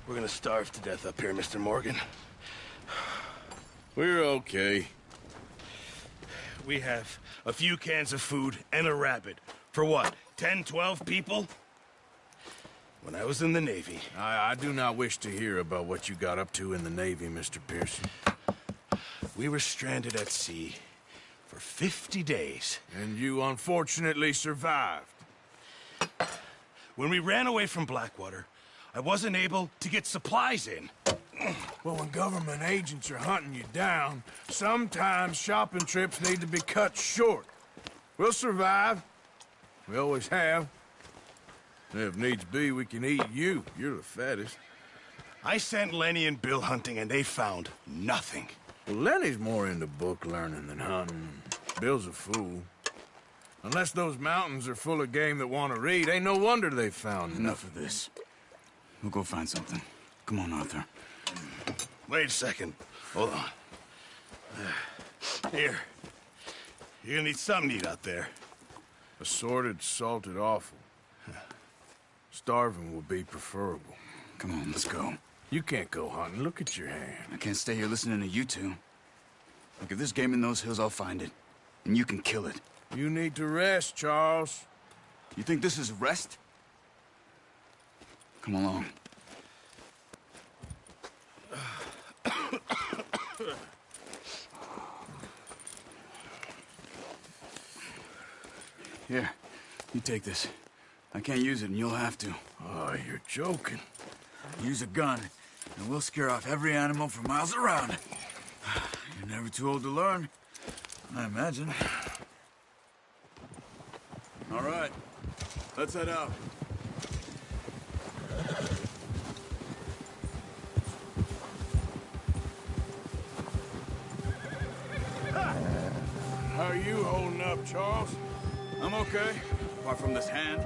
We're gonna starve to death up here, Mr. Morgan. We're okay. We have a few cans of food and a rabbit. For what, 10, 12 people? When I was in the Navy... I do not wish to hear about what you got up to in the Navy, Mr. Pearson. We were stranded at sea for 50 days. And you unfortunately survived. When we ran away from Blackwater, I wasn't able to get supplies in. Well, when government agents are hunting you down, sometimes shopping trips need to be cut short. We'll survive. We always have. If needs be, we can eat you. You're the fattest. I sent Lenny and Bill hunting, and they found nothing. Well, Lenny's more into book learning than hunting. Bill's a fool. Unless those mountains are full of game that want to read, ain't no wonder they found Enough of this. We'll go find something. Come on, Arthur. Wait a second. Hold on. Here. You're gonna need something to eat out there. Assorted, salted offal. Starving will be preferable. Come on, let's go. You can't go hunting. Look at your hand. I can't stay here listening to you two. Look, if there's game in those hills, I'll find it. And you can kill it. You need to rest, Charles. You think this is rest? Come along. Here, you take this. I can't use it, and you'll have to. Oh, you're joking. Use a gun. and we'll scare off every animal for miles around. You're never too old to learn, I imagine. All right, let's head out. How are you holding up, Charles? I'm okay, apart from this hand.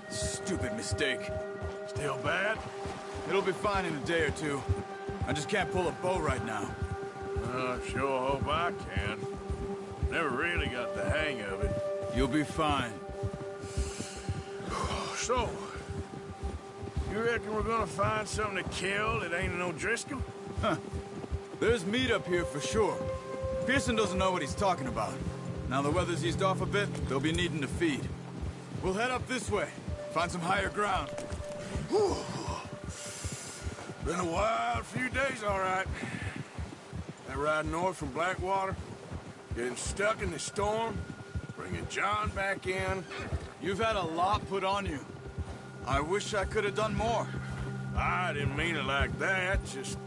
Stupid mistake. Still bad? It'll be fine in a day or two. I just can't pull a bow right now. I sure hope I can. Never really got the hang of it. You'll be fine. So, you reckon we're gonna find something to kill that ain't no Driscoll? Huh. There's meat up here for sure. Pearson doesn't know what he's talking about. Now the weather's eased off a bit, they'll be needing to feed. We'll head up this way, find some higher ground. Whew. Been a wild few days, all right. That ride north from Blackwater, getting stuck in the storm, bringing John back in. You've had a lot put on you. I wish I could have done more. I didn't mean it like that, just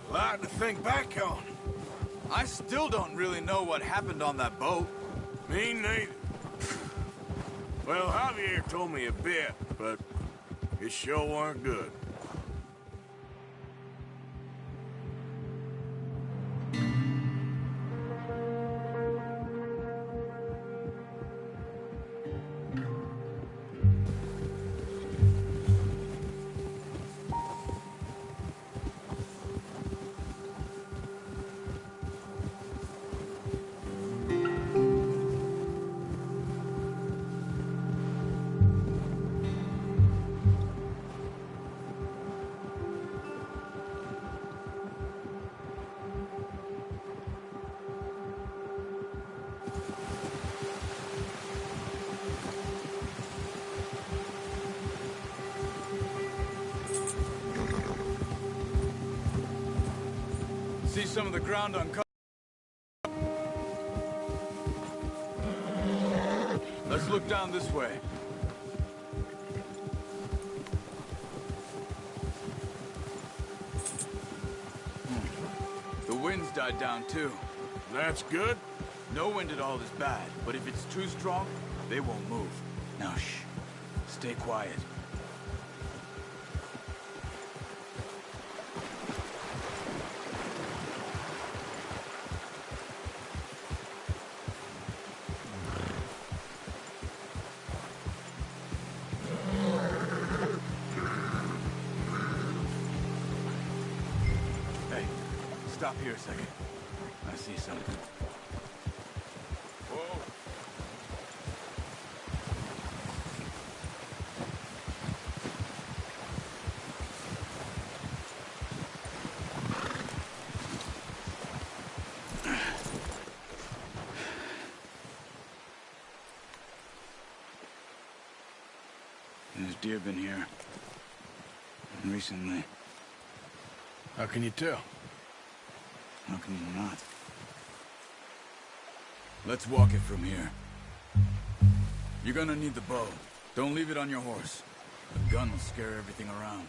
a lot to think back on. I still don't really know what happened on that boat. Me neither. Well, Javier told me a bit, but it sure weren't good. See some of the ground uncovered. Let's look down this way. The wind's died down too. That's good. No wind at all is bad, but if it's too strong, they won't move. Now shh. Stay quiet. Stop here a second. I see something. Whoa. There's deer been here. Recently. How can you tell? How can you not? Let's walk it from here. You're gonna need the bow. Don't leave it on your horse. The gun will scare everything around.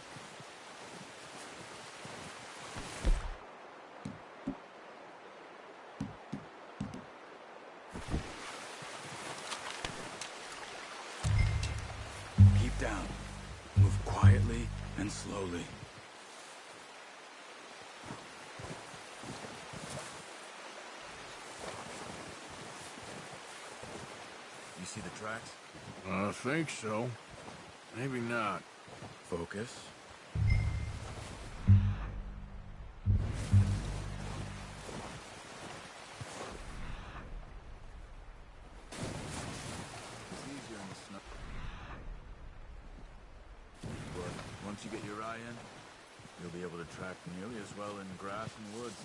Keep down. Move quietly and slowly. You see the tracks? I think so. Maybe not. Focus. It's easier in the snow. But once you get your eye in, you'll be able to track nearly as well in grass and woods.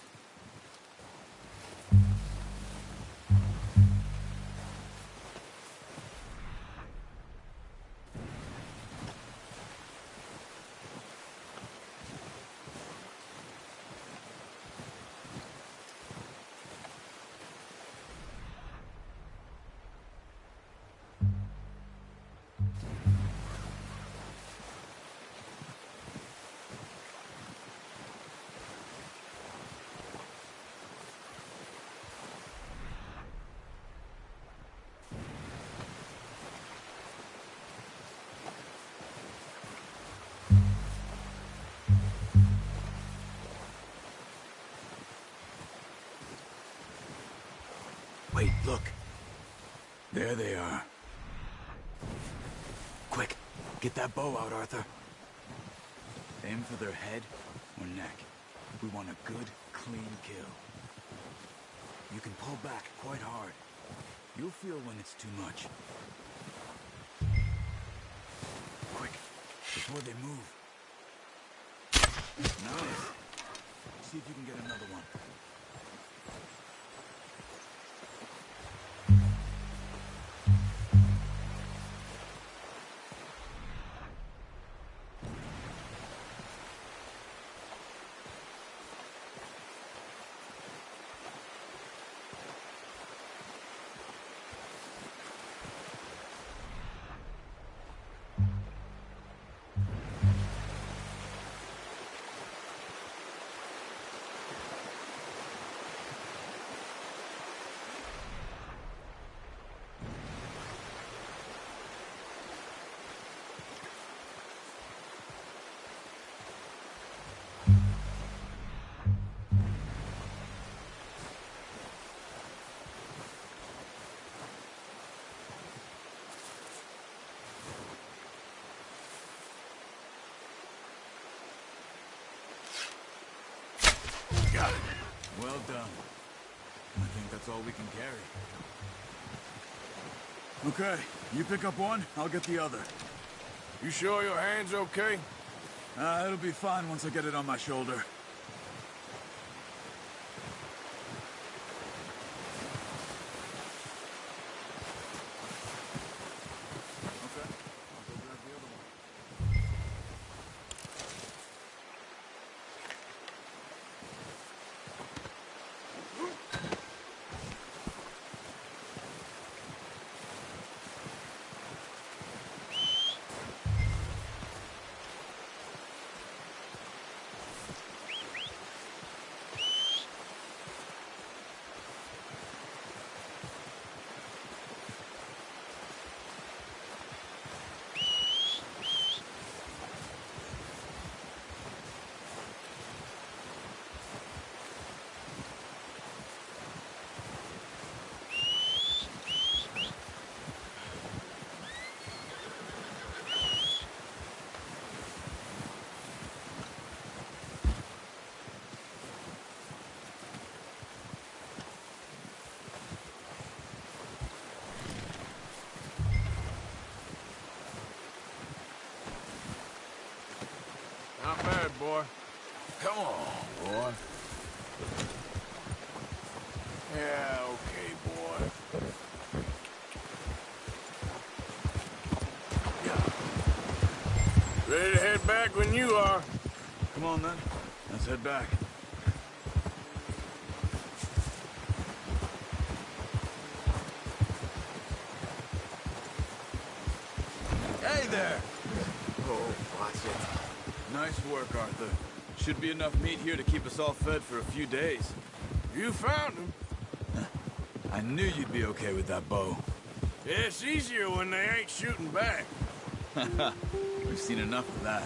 Wait, look. There they are. Quick, get that bow out, Arthur. Aim for their head or neck. We want a good, clean kill. You can pull back quite hard. You'll feel when it's too much. Quick, before they move. Nice. See if you can get another one. Got it. Well done. I think that's all we can carry. Okay, you pick up one, I'll get the other. You sure your hand's okay? It'll be fine once I get it on my shoulder. Not bad, boy. Come on, boy. Yeah, okay, boy. Yeah. Ready to head back when you are. Come on, then. Let's head back. Hey there! Oh, watch it. Nice work, Arthur. Should be enough meat here to keep us all fed for a few days. You found him. I knew you'd be okay with that bow. It's easier when they ain't shooting back. We've seen enough of that.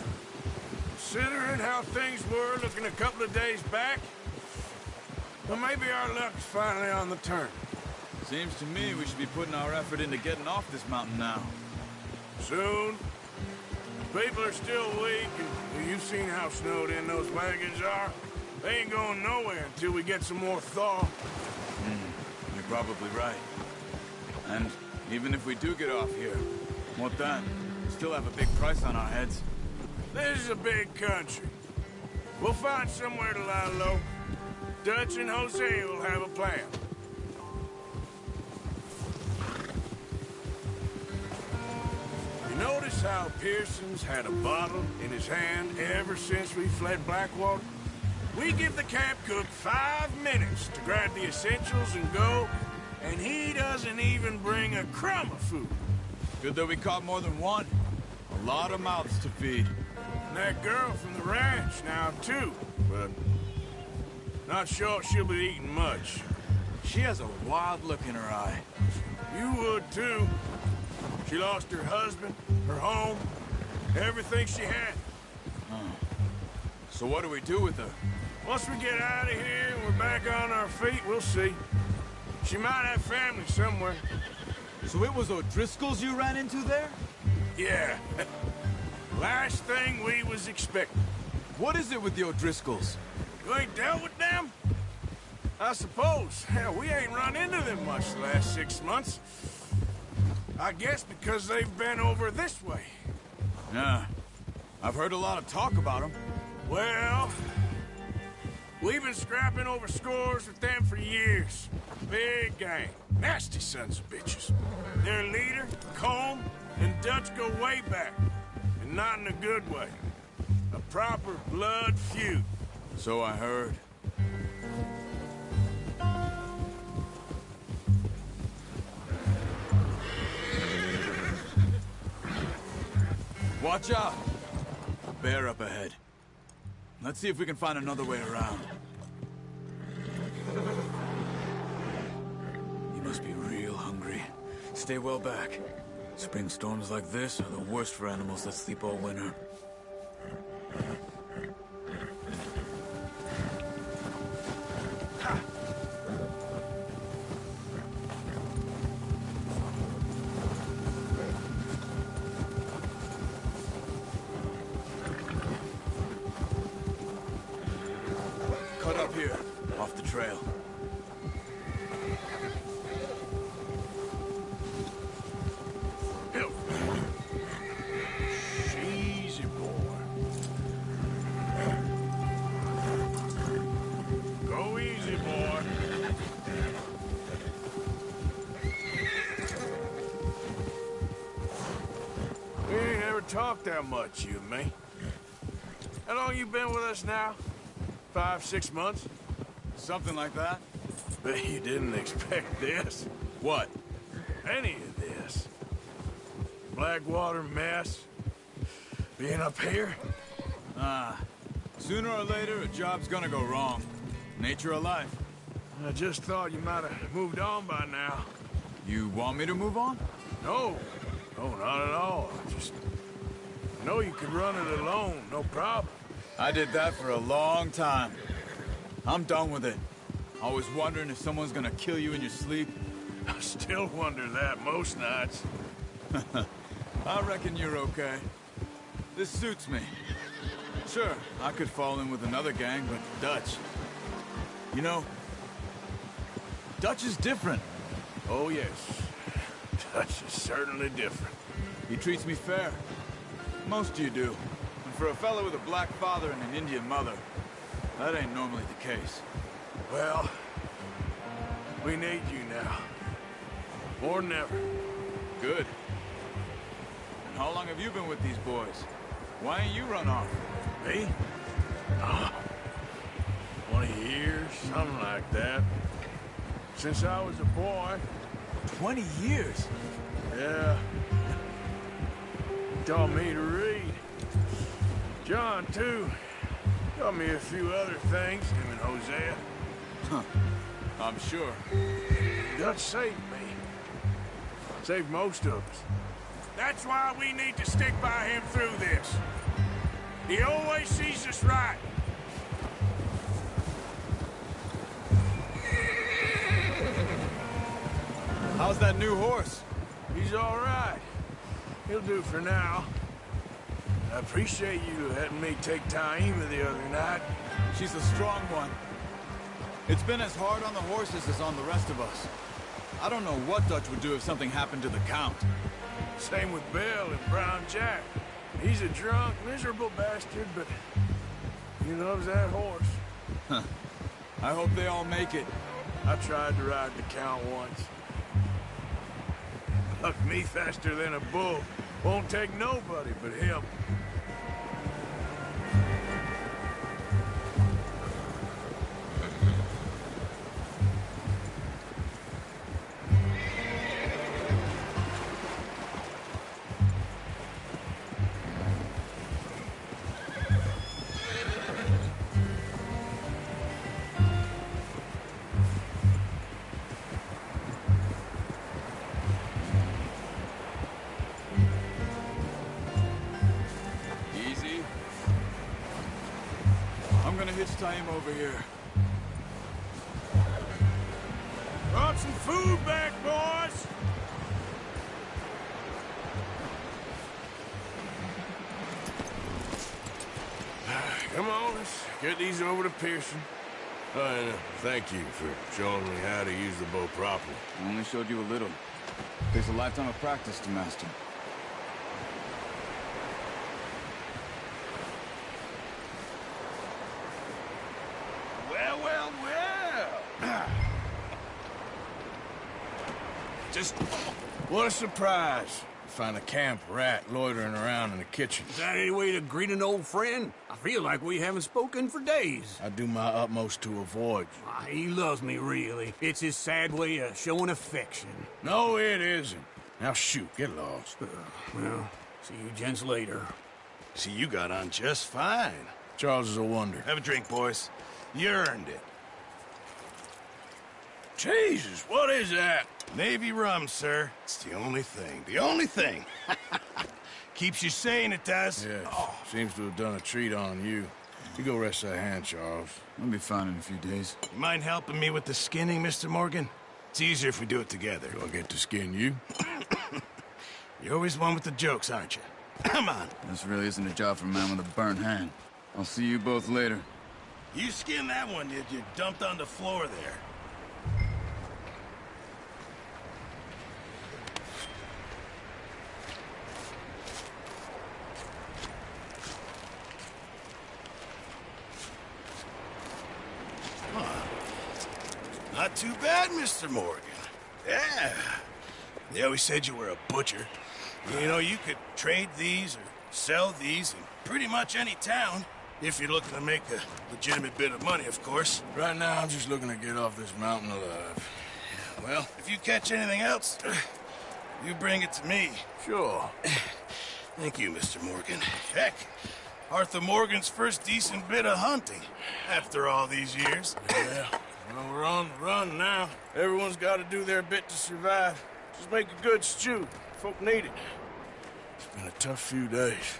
Considering how things were looking a couple of days back, well, maybe our luck's finally on the turn. Seems to me we should be putting our effort into getting off this mountain now. Soon. People are still weak, and you've seen how snowed in those wagons are. They ain't going nowhere until we get some more thaw. You're probably right. And even if we do get off here, what then? We still have a big price on our heads. This is a big country. We'll find somewhere to lie low. Dutch and Jose will have a plan. You notice how Pearson's had a bottle in his hand ever since we fled Blackwater? We give the camp cook 5 minutes to grab the essentials and go, and he doesn't even bring a crumb of food. Good that we caught more than one. A lot of mouths to feed. And that girl from the ranch now, too, but not sure she'll be eating much. She has a wild look in her eye. You would, too. She lost her husband, her home, everything she had. So what do we do with her? Once we get out of here and we're back on our feet, we'll see. She might have family somewhere. So it was O'Driscoll's you ran into there? Yeah. Last thing we was expecting. What is it with the O'Driscolls? You ain't dealt with them? I suppose. Hell, we ain't run into them much the last 6 months. I guess because they've been over this way. Yeah. I've heard a lot of talk about them. Well, we've been scrapping over scores with them for years. Big gang. Nasty sons of bitches. Their leader, Combe, and Dutch go way back. And not in a good way. A proper blood feud. So I heard. Watch out! Bear up ahead. Let's see if we can find another way around. You must be real hungry. Stay well back. Spring storms like this are the worst for animals that sleep all winter. Cut up here, off the trail. Easy, boy. Go easy, boy. We ain't ever talked that much, you and me. How long you been with us now? 5, 6 months? Something like that? Bet you didn't expect this. What? Any of this. Blackwater mess. Being up here. Sooner or later, a job's gonna go wrong. Nature of life. I just thought you might have moved on by now. You want me to move on? No. No, not at all. I know you could run it alone, no problem. I did that for a long time. I'm done with it. Always wondering if someone's gonna kill you in your sleep. I still wonder that most nights. I reckon you're okay. This suits me. Sure, I could fall in with another gang, but Dutch... You know, Dutch is different. Oh, yes. Dutch is certainly different. He treats me fair. Most of you do. And for a fellow with a black father and an Indian mother, that ain't normally the case. Well, we need you now. More than ever. Good. And how long have you been with these boys? Why ain't you run off? Me? 20 years, something like that. Since I was a boy. 20 years? Yeah. He taught me to read. John, too. Taught me a few other things, him and Hosea. Huh. I'm sure. Dutch saved me. Saved most of us. That's why we need to stick by him through this. He always sees us right. How's that new horse? He's all right. He'll do for now. I appreciate you letting me take Taima the other night. She's a strong one. It's been as hard on the horses as on the rest of us. I don't know what Dutch would do if something happened to the Count. Same with Bill and Brown Jack. He's a drunk, miserable bastard, but he loves that horse. Huh. I hope they all make it. I tried to ride the Count once. Bucked me faster than a bull. Won't take nobody but him. I'm gonna hitch Taima over here. Broadside some food back, boys! Come on, let's get these over to Pearson. And thank you for showing me how to use the bow properly. I only showed you a little. Takes a lifetime of practice to master. Well, well, well. Just what a surprise. Find a camp rat loitering around in the kitchen. Is that any way to greet an old friend? I feel like we haven't spoken for days. I do my utmost to avoid you. He loves me, really. It's his sad way of showing affection. No, it isn't. Now shoot, get lost. Well, see you gents later. See, you got on just fine. Charles is a wonder. Have a drink, boys. You earned it. Jesus, what is that? Navy rum, sir. It's the only thing. The only thing. Keeps you sane, it does. Yeah, seems to have done a treat on you. You go rest that hand, Charles. I'll be fine in a few days. You mind helping me with the skinning, Mr. Morgan? It's easier if we do it together. Do I get to skin you? You're always one with the jokes, aren't you? Come on. This really isn't a job for a man with a burnt hand. I'll see you both later. You skinned that one you dumped on the floor there. Not too bad, Mr. Morgan. Yeah. They always said you were a butcher. You know, you could trade these or sell these in pretty much any town. If you're looking to make a legitimate bit of money, of course. Right now, I'm just looking to get off this mountain alive. Well, if you catch anything else, you bring it to me. Sure. Thank you, Mr. Morgan. Heck, Arthur Morgan's first decent bit of hunting after all these years. Yeah. Well, we're on the run now. Everyone's got to do their bit to survive. Just make a good stew. Folk need it. It's been a tough few days.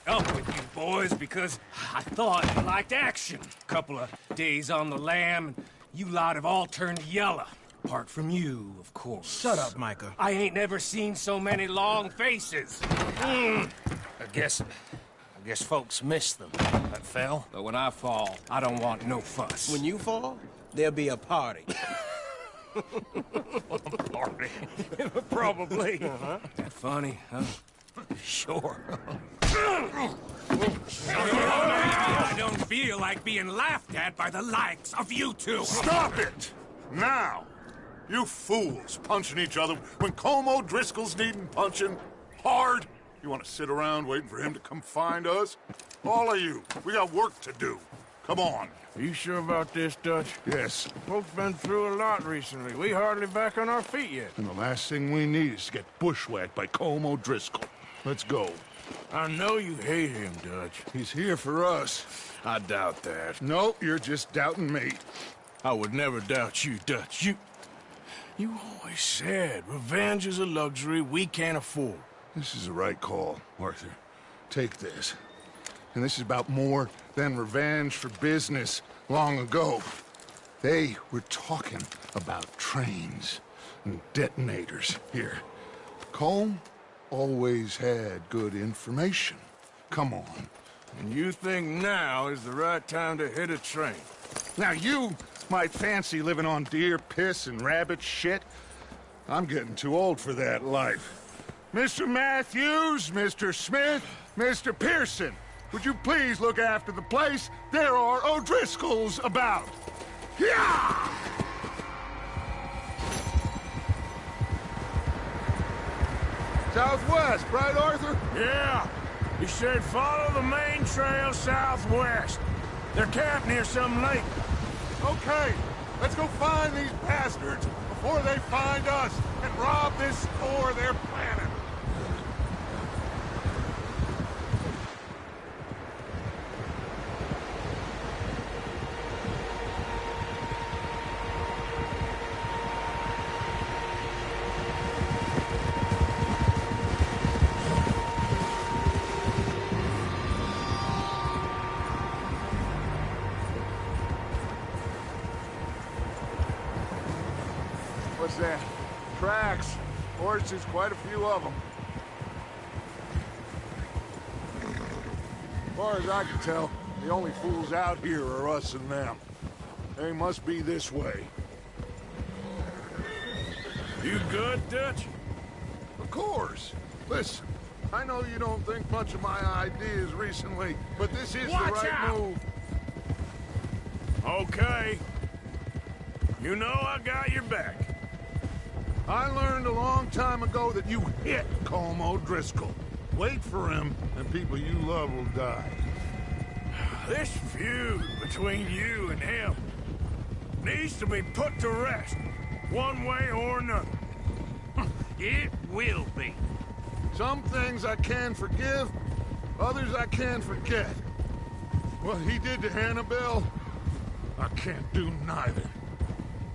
Up with you boys because I thought you liked action. Couple of days on the lam, and you lot have all turned yellow. Apart from you, of course. Shut up, Micah. I ain't never seen so many long faces. I guess folks miss them. That fell. But when I fall, I don't want no fuss. When you fall, there'll be a party. Party. Probably. That funny, huh? Sure. I don't feel like being laughed at by the likes of you two. Stop it! Now! You fools punching each other when Colm O'Driscoll's needing punching hard. You want to sit around waiting for him to come find us? All of you, we got work to do. Come on. Are you sure about this, Dutch? Yes. Folks been through a lot recently. We hardly back on our feet yet. And the last thing we need is to get bushwhacked by Colm O'Driscoll. Let's go. I know you hate him, Dutch. He's here for us. I doubt that. No, you're just doubting me. I would never doubt you, Dutch. You always said revenge is a luxury we can't afford. This is the right call, Arthur. Take this. And this is about more than revenge for business long ago. They were talking about trains and detonators here. Colm always had good information. Come on. And you think now is the right time to hit a train? Now you might fancy living on deer piss and rabbit shit. I'm getting too old for that life. Mr. Matthews, Mr. Smith, Mr. Pearson, would you please look after the place? There are O'Driscolls about. Yeah! Southwest, right, Arthur? Yeah. He said follow the main trail southwest. They're camped near some lake. Okay, let's go find these bastards before they find us and rob this store they're planning. bastards, quite a few of them. As far as I can tell, the only fools out here are us and them. They must be this way. You good, Dutch? Of course. Listen, I know you don't think much of my ideas recently, but this is the right move. Okay. You know I got your back. I learned a long time ago that you hit Colm O'Driscoll. Wait for him, and people you love will die. This feud between you and him needs to be put to rest, one way or another. It will be. Some things I can forgive, others I can forget. What he did to Annabelle, I can't do neither.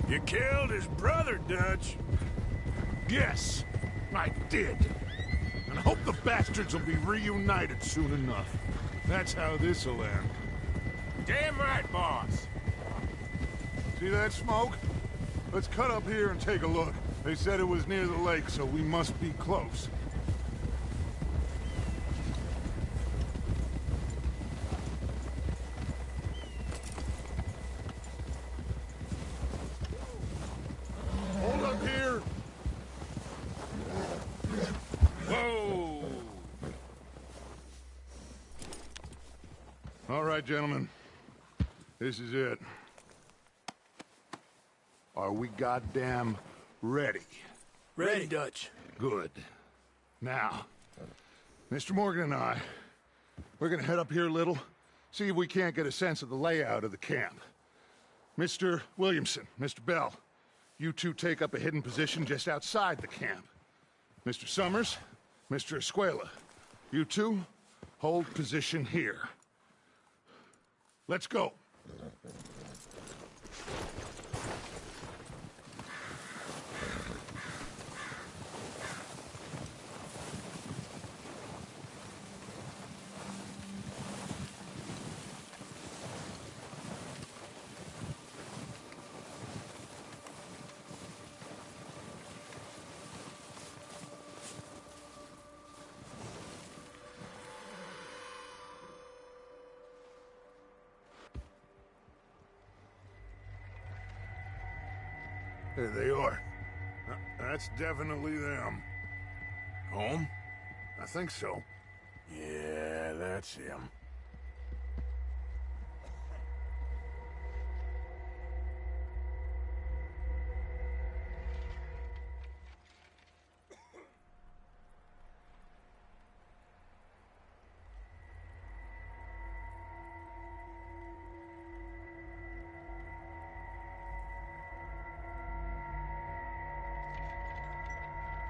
You killed his brother, Dutch. Yes, I did. And I hope the bastards will be reunited soon enough. That's how this'll end. Damn right, boss. See that smoke? Let's cut up here and take a look. They said it was near the lake, so we must be close. Hold up here! Whoa! All right, gentlemen. This is it. Are we goddamn ready? Ready, Dutch. Good. Now, Mr. Morgan and I, we're gonna head up here a little, see if we can't get a sense of the layout of the camp. Mr. Williamson, Mr. Bell, you two take up a hidden position just outside the camp. Mr. Summers, Mr. Escuela, you two hold position here. Let's go. There they are. That's definitely them. Home? I think so. Yeah, that's him.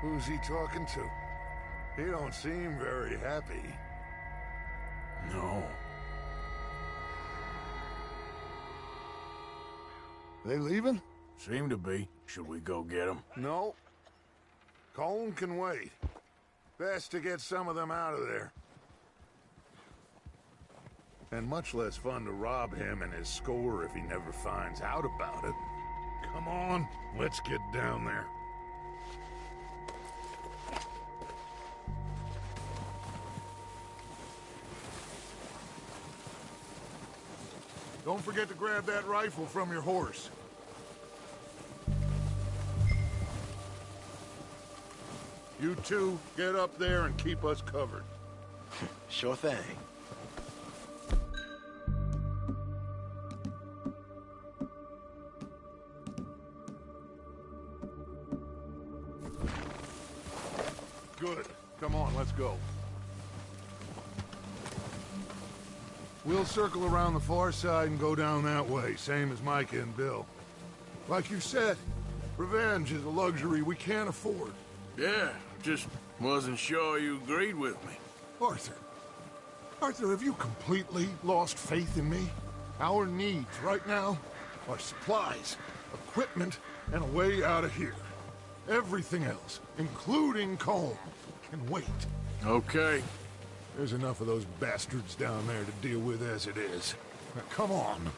Who's he talking to? He don't seem very happy. No. They leaving? Seem to be. Should we go get him? No. Colm can wait. Best to get some of them out of there. And much less fun to rob him and his score if he never finds out about it. Come on, let's get down there. Don't forget to grab that rifle from your horse. You two, get up there and keep us covered. Sure thing. Good. Come on, let's go. We'll circle around the far side and go down that way, same as Micah and Bill. Like you said, revenge is a luxury we can't afford. Yeah, just wasn't sure you agreed with me. Arthur. Arthur, have you completely lost faith in me? Our needs right now are supplies, equipment, and a way out of here. Everything else, including Colm, can wait. Okay. There's enough of those bastards down there to deal with as it is. Now, come on.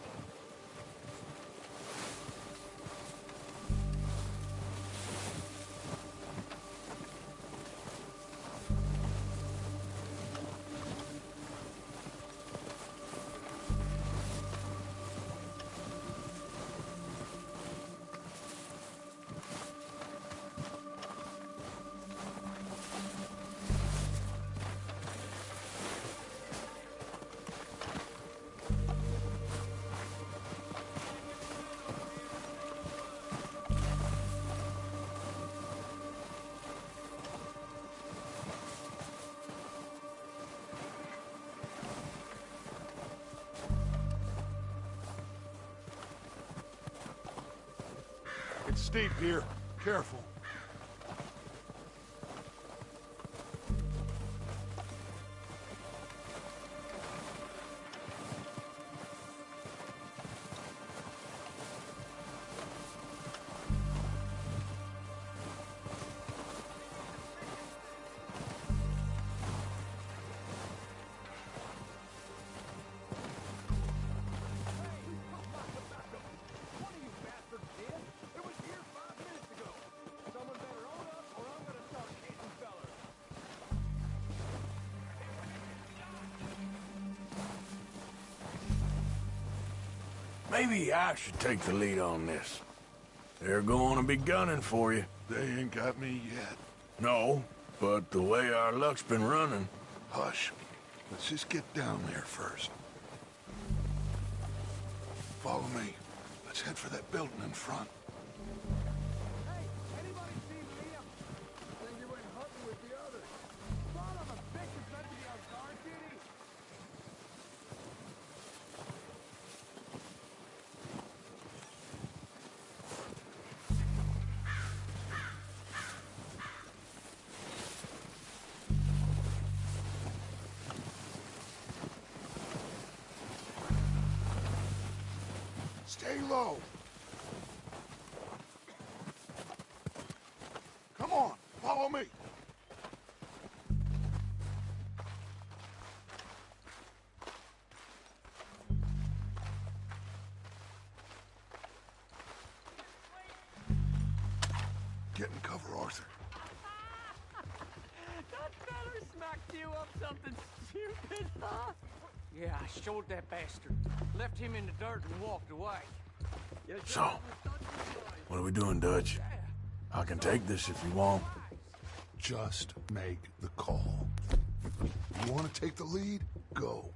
steep here. Careful. Maybe I should take the lead on this. They're going to be gunning for you. They ain't got me yet. No, but the way our luck's been running... Hush. Let's just get down there first. Follow me. Let's head for that building in front. Hey, anybody see Liam? Think he went hunting with the others. Son of a bitch is meant to be on guard duty. Stay low. Come on, follow me. Get in cover, Arthur. That feller smacked you up something stupid, huh? Yeah, I showed that bastard. Left him in the dirt and walked away. So, what are we doing, Dutch? I can take this if you want. Just make the call. You want to take the lead? Go.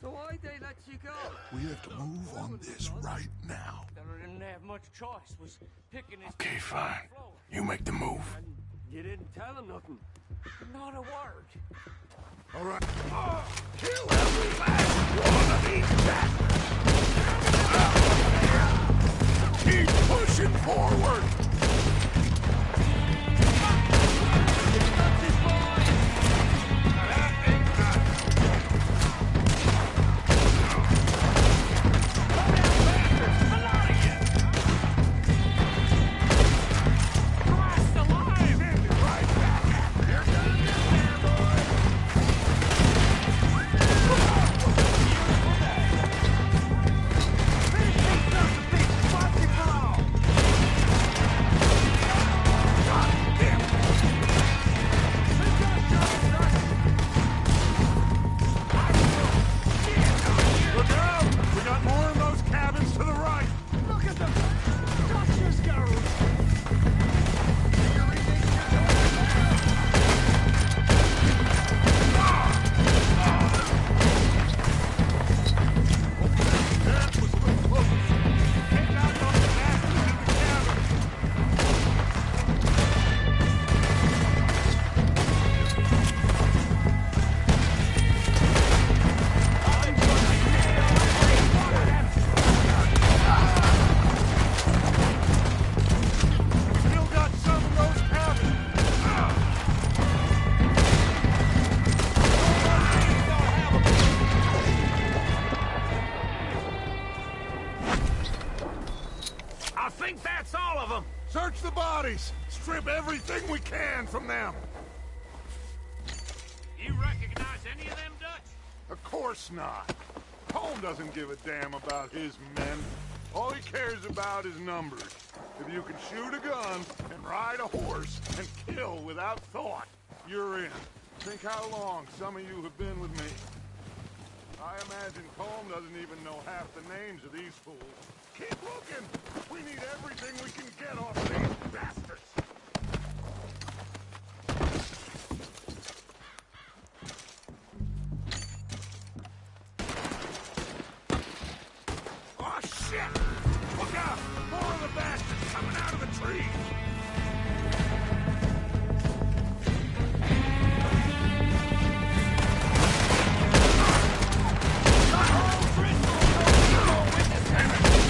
So why'd they let you go? We have to move on this right now. Feller didn't have much choice. Was picking his... Okay, fine. You make the move. And you didn't tell him nothing. Not a word. All right. Kill every last one of these bastards! Keep pushing forward! Search the bodies! Strip everything we can from them! You recognize any of them, Dutch? Of course not. Colm doesn't give a damn about his men. All he cares about is numbers. If you can shoot a gun and ride a horse and kill without thought, you're in. Think how long some of you have been with me. I imagine Colm doesn't even know half the names of these fools. Keep looking! We need everything we can get off these bastards! Oh, shit! Look out! More of the bastards coming out of the trees! Witness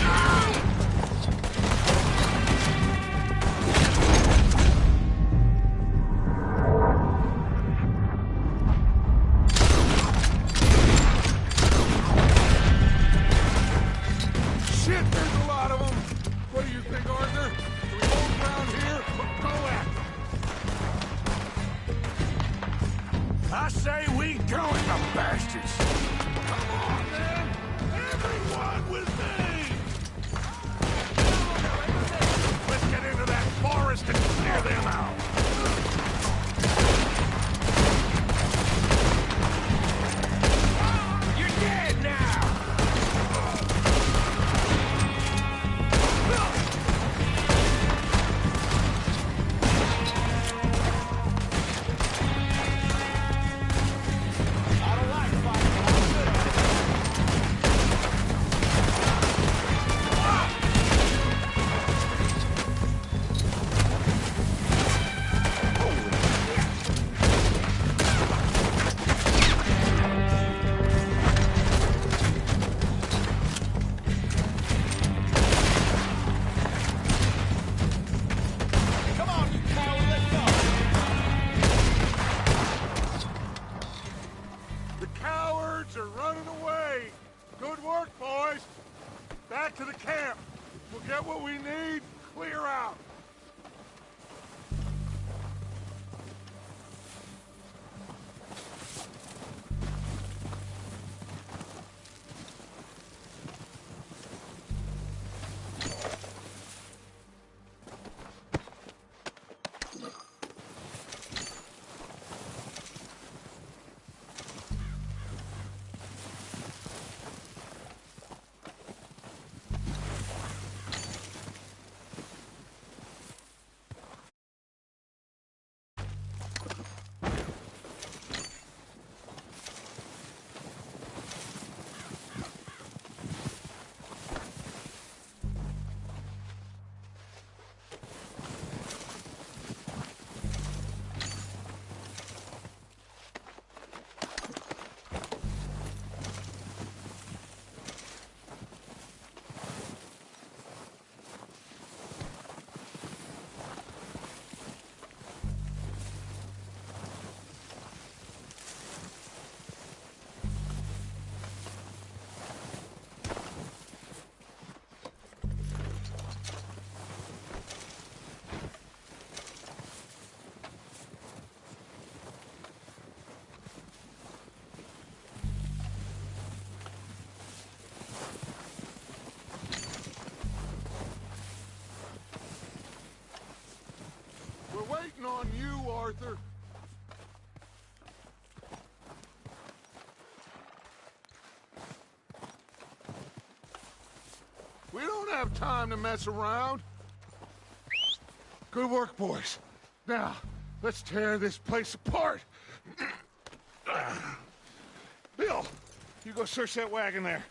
going, the bastards! Come on, man! Everyone with me! Let's get into that forest and clear them out! You're dead now! The cowards are running away. Good work, boys. Back to the camp. We'll get what we need, clear out. We're waiting on you, Arthur. We don't have time to mess around. Good work, boys. Now, let's tear this place apart. Bill, you go search that wagon there.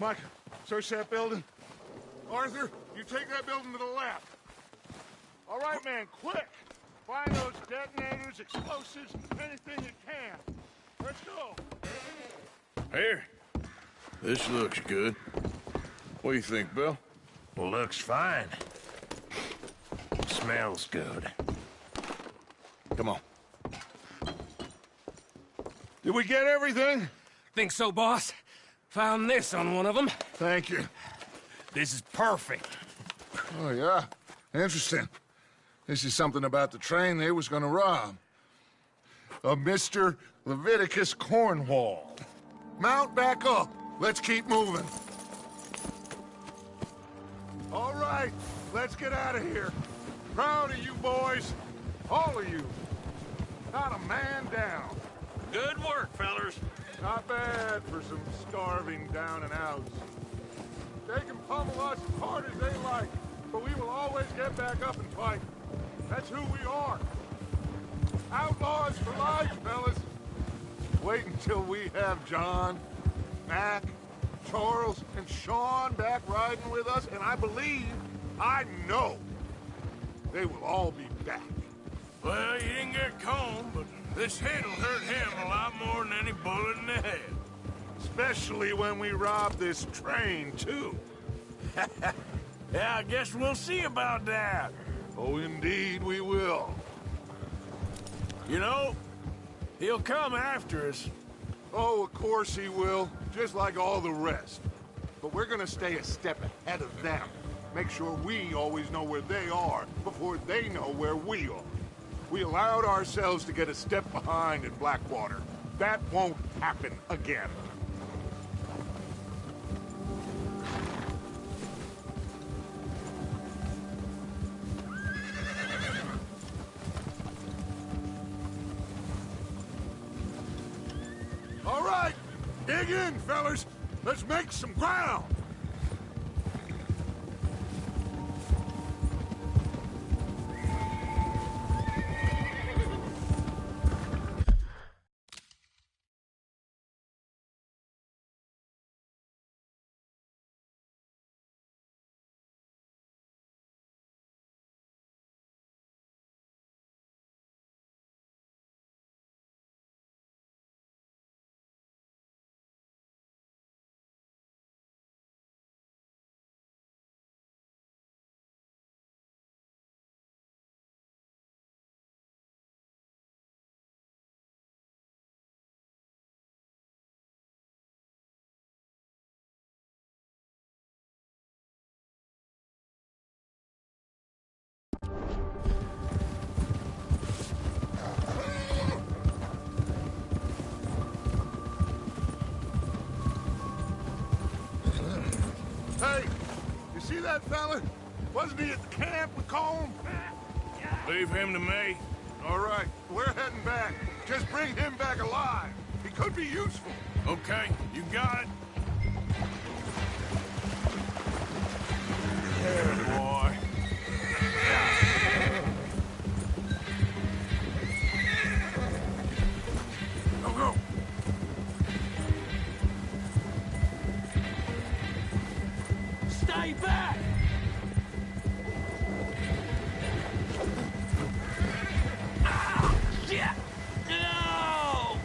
Mike, search that building. Arthur, you take that building to the left. All right, man, quick! Find those detonators, explosives, anything you can. Let's go. Here. This looks good. What do you think, Bill? Looks fine. Smells good. Come on. Did we get everything? Think so, boss? Found this on one of them. Thank you. This is perfect. Oh, yeah? Interesting. This is something about the train they was gonna rob. A Mr. Leviticus Cornwall. Mount back up. Let's keep moving. All right, let's get out of here. Proud of you boys. All of you. Not a man down. Good work, fellers. Not bad for some starving down and outs. They can pummel us as hard as they like, but we will always get back up and fight. That's who we are. Outlaws for life, fellas. Wait until we have John, Mac, Charles, and Sean back riding with us, and I believe, I know, they will all be back. Well, you didn't get Combe, but this hit'll hurt him a lot more than any bullet in the head. Especially when we rob this train, too. Yeah, I guess we'll see about that. Oh, indeed we will. You know, he'll come after us. Oh, of course he will, just like all the rest. But we're gonna stay a step ahead of them. Make sure we always know where they are before they know where we are. We allowed ourselves to get a step behind in Blackwater. That won't happen again. All right, dig in, fellas. Let's make some ground. Hey, you see that fella? Wasn't he at the camp we call him? Leave him to me. All right, we're heading back. Just bring him back alive. He could be useful. Okay, you got it. There, boy. Go, go. Stay back! Ah, shit! No!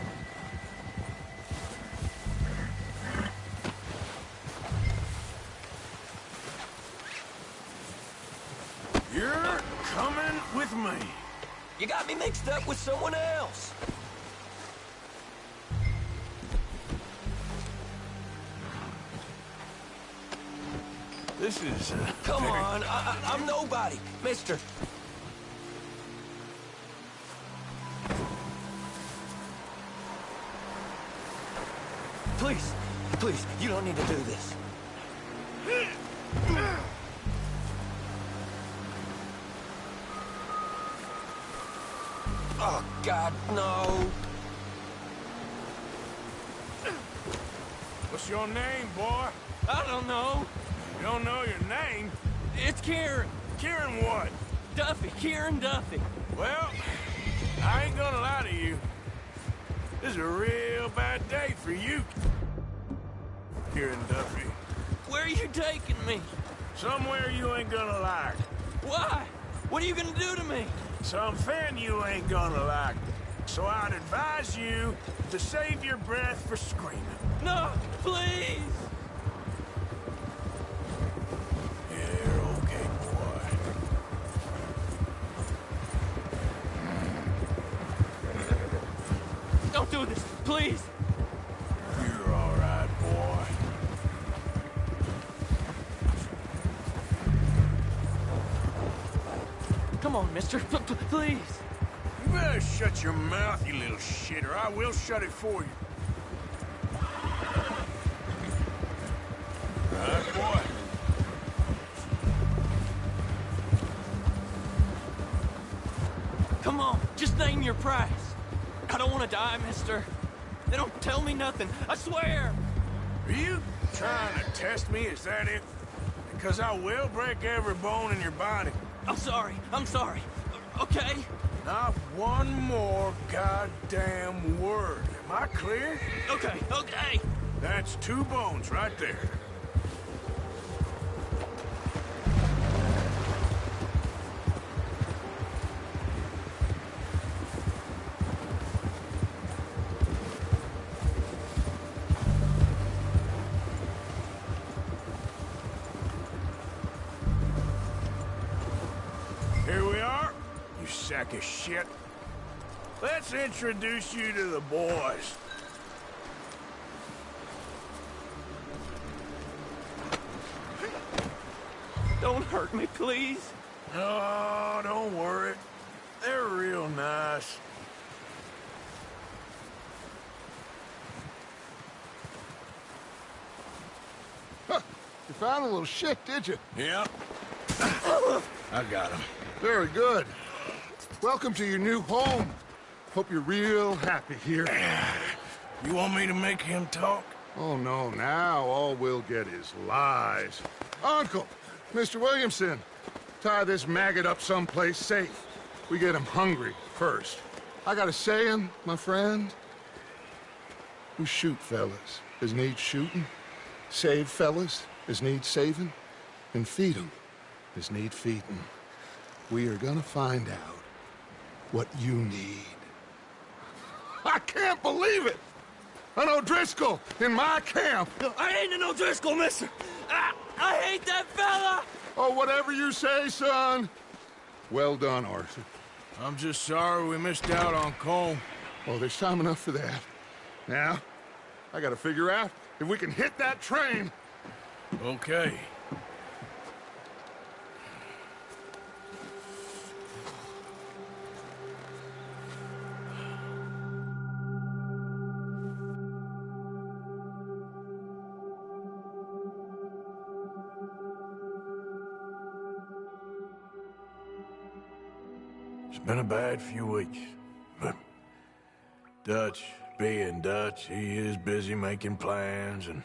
You're coming with me. You got me mixed up with someone else. This is, Come on, I'm nobody, mister. Please, please, you don't need to do this. Oh, God, no. What's your name, boy? I don't know. You don't know your name? It's Kieran. Kieran what? Duffy, Kieran Duffy. Well, I ain't gonna lie to you. This is a real bad day for you, Kieran Duffy. Where are you taking me? Somewhere you ain't gonna like. Why? What are you gonna do to me? Something you ain't gonna like. So I'd advise you to save your breath for screaming. No, please. You're okay, boy. Don't do this, please. You're all right, boy. Come on, mister. Please. You better shut your mouth, you little shit, or I will shut it for you. All right, boy. Come on, just name your price. I don't want to die, mister. They don't tell me nothing, I swear. Are you trying to test me? Is that it? Because I will break every bone in your body. I'm sorry, okay? Not one more goddamn word. Am I clear? Okay. That's 2 bones right there. Here we are, you sack of shit. Let's introduce you to the boys. Don't hurt me, please. Oh, don't worry. They're real nice. found a little shit, did you? Yeah. I got him. Very good. Welcome to your new home. Hope you're real happy here. You want me to make him talk? Oh, no, now all we'll get is lies. Uncle, Mr. Williamson, tie this maggot up someplace safe. We get him hungry first. I got a saying, my friend. We shoot fellas as need shooting, save fellas as need saving, and feed 'em as need feeding. We are gonna find out what you need. I can't believe it! An O'Driscoll in my camp! I ain't an O'Driscoll, mister! I hate that fella! Oh, whatever you say, son. Well done, Arthur. I'm just sorry we missed out on Cole. Oh, there's time enough for that. Now, I gotta figure out if we can hit that train. Okay. It's been a bad few weeks, but Dutch being Dutch, he is busy making plans, and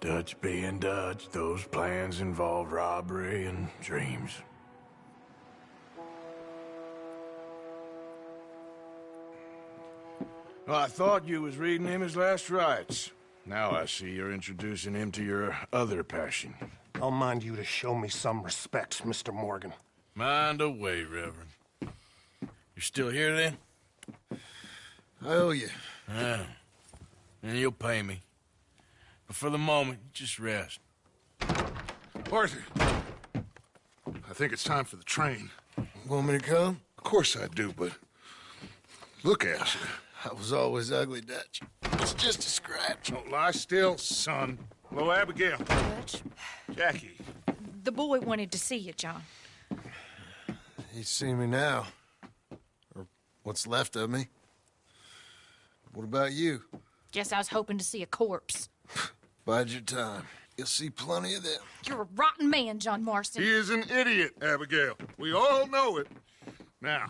Dutch being Dutch, those plans involve robbery and dreams. Well, I thought you was reading him his last rites. Now I see you're introducing him to your other passion. I'll mind you to show me some respect, Mr. Morgan. Mind away, Reverend. You're still here, then? I owe you. Yeah. And you'll pay me. But for the moment, just rest. Arthur, I think it's time for the train. Want me to come? Of course I do, but look at you. I was always ugly, Dutch. It's just a scratch. Don't lie still, son. Hello, Abigail. Dutch, Jackie. the boy wanted to see you, John. He's seen me now. Or what's left of me. What about you? Guess I was hoping to see a corpse. Bide your time. You'll see plenty of them. You're a rotten man, John Marston. He is an idiot, Abigail. We all know it. Now,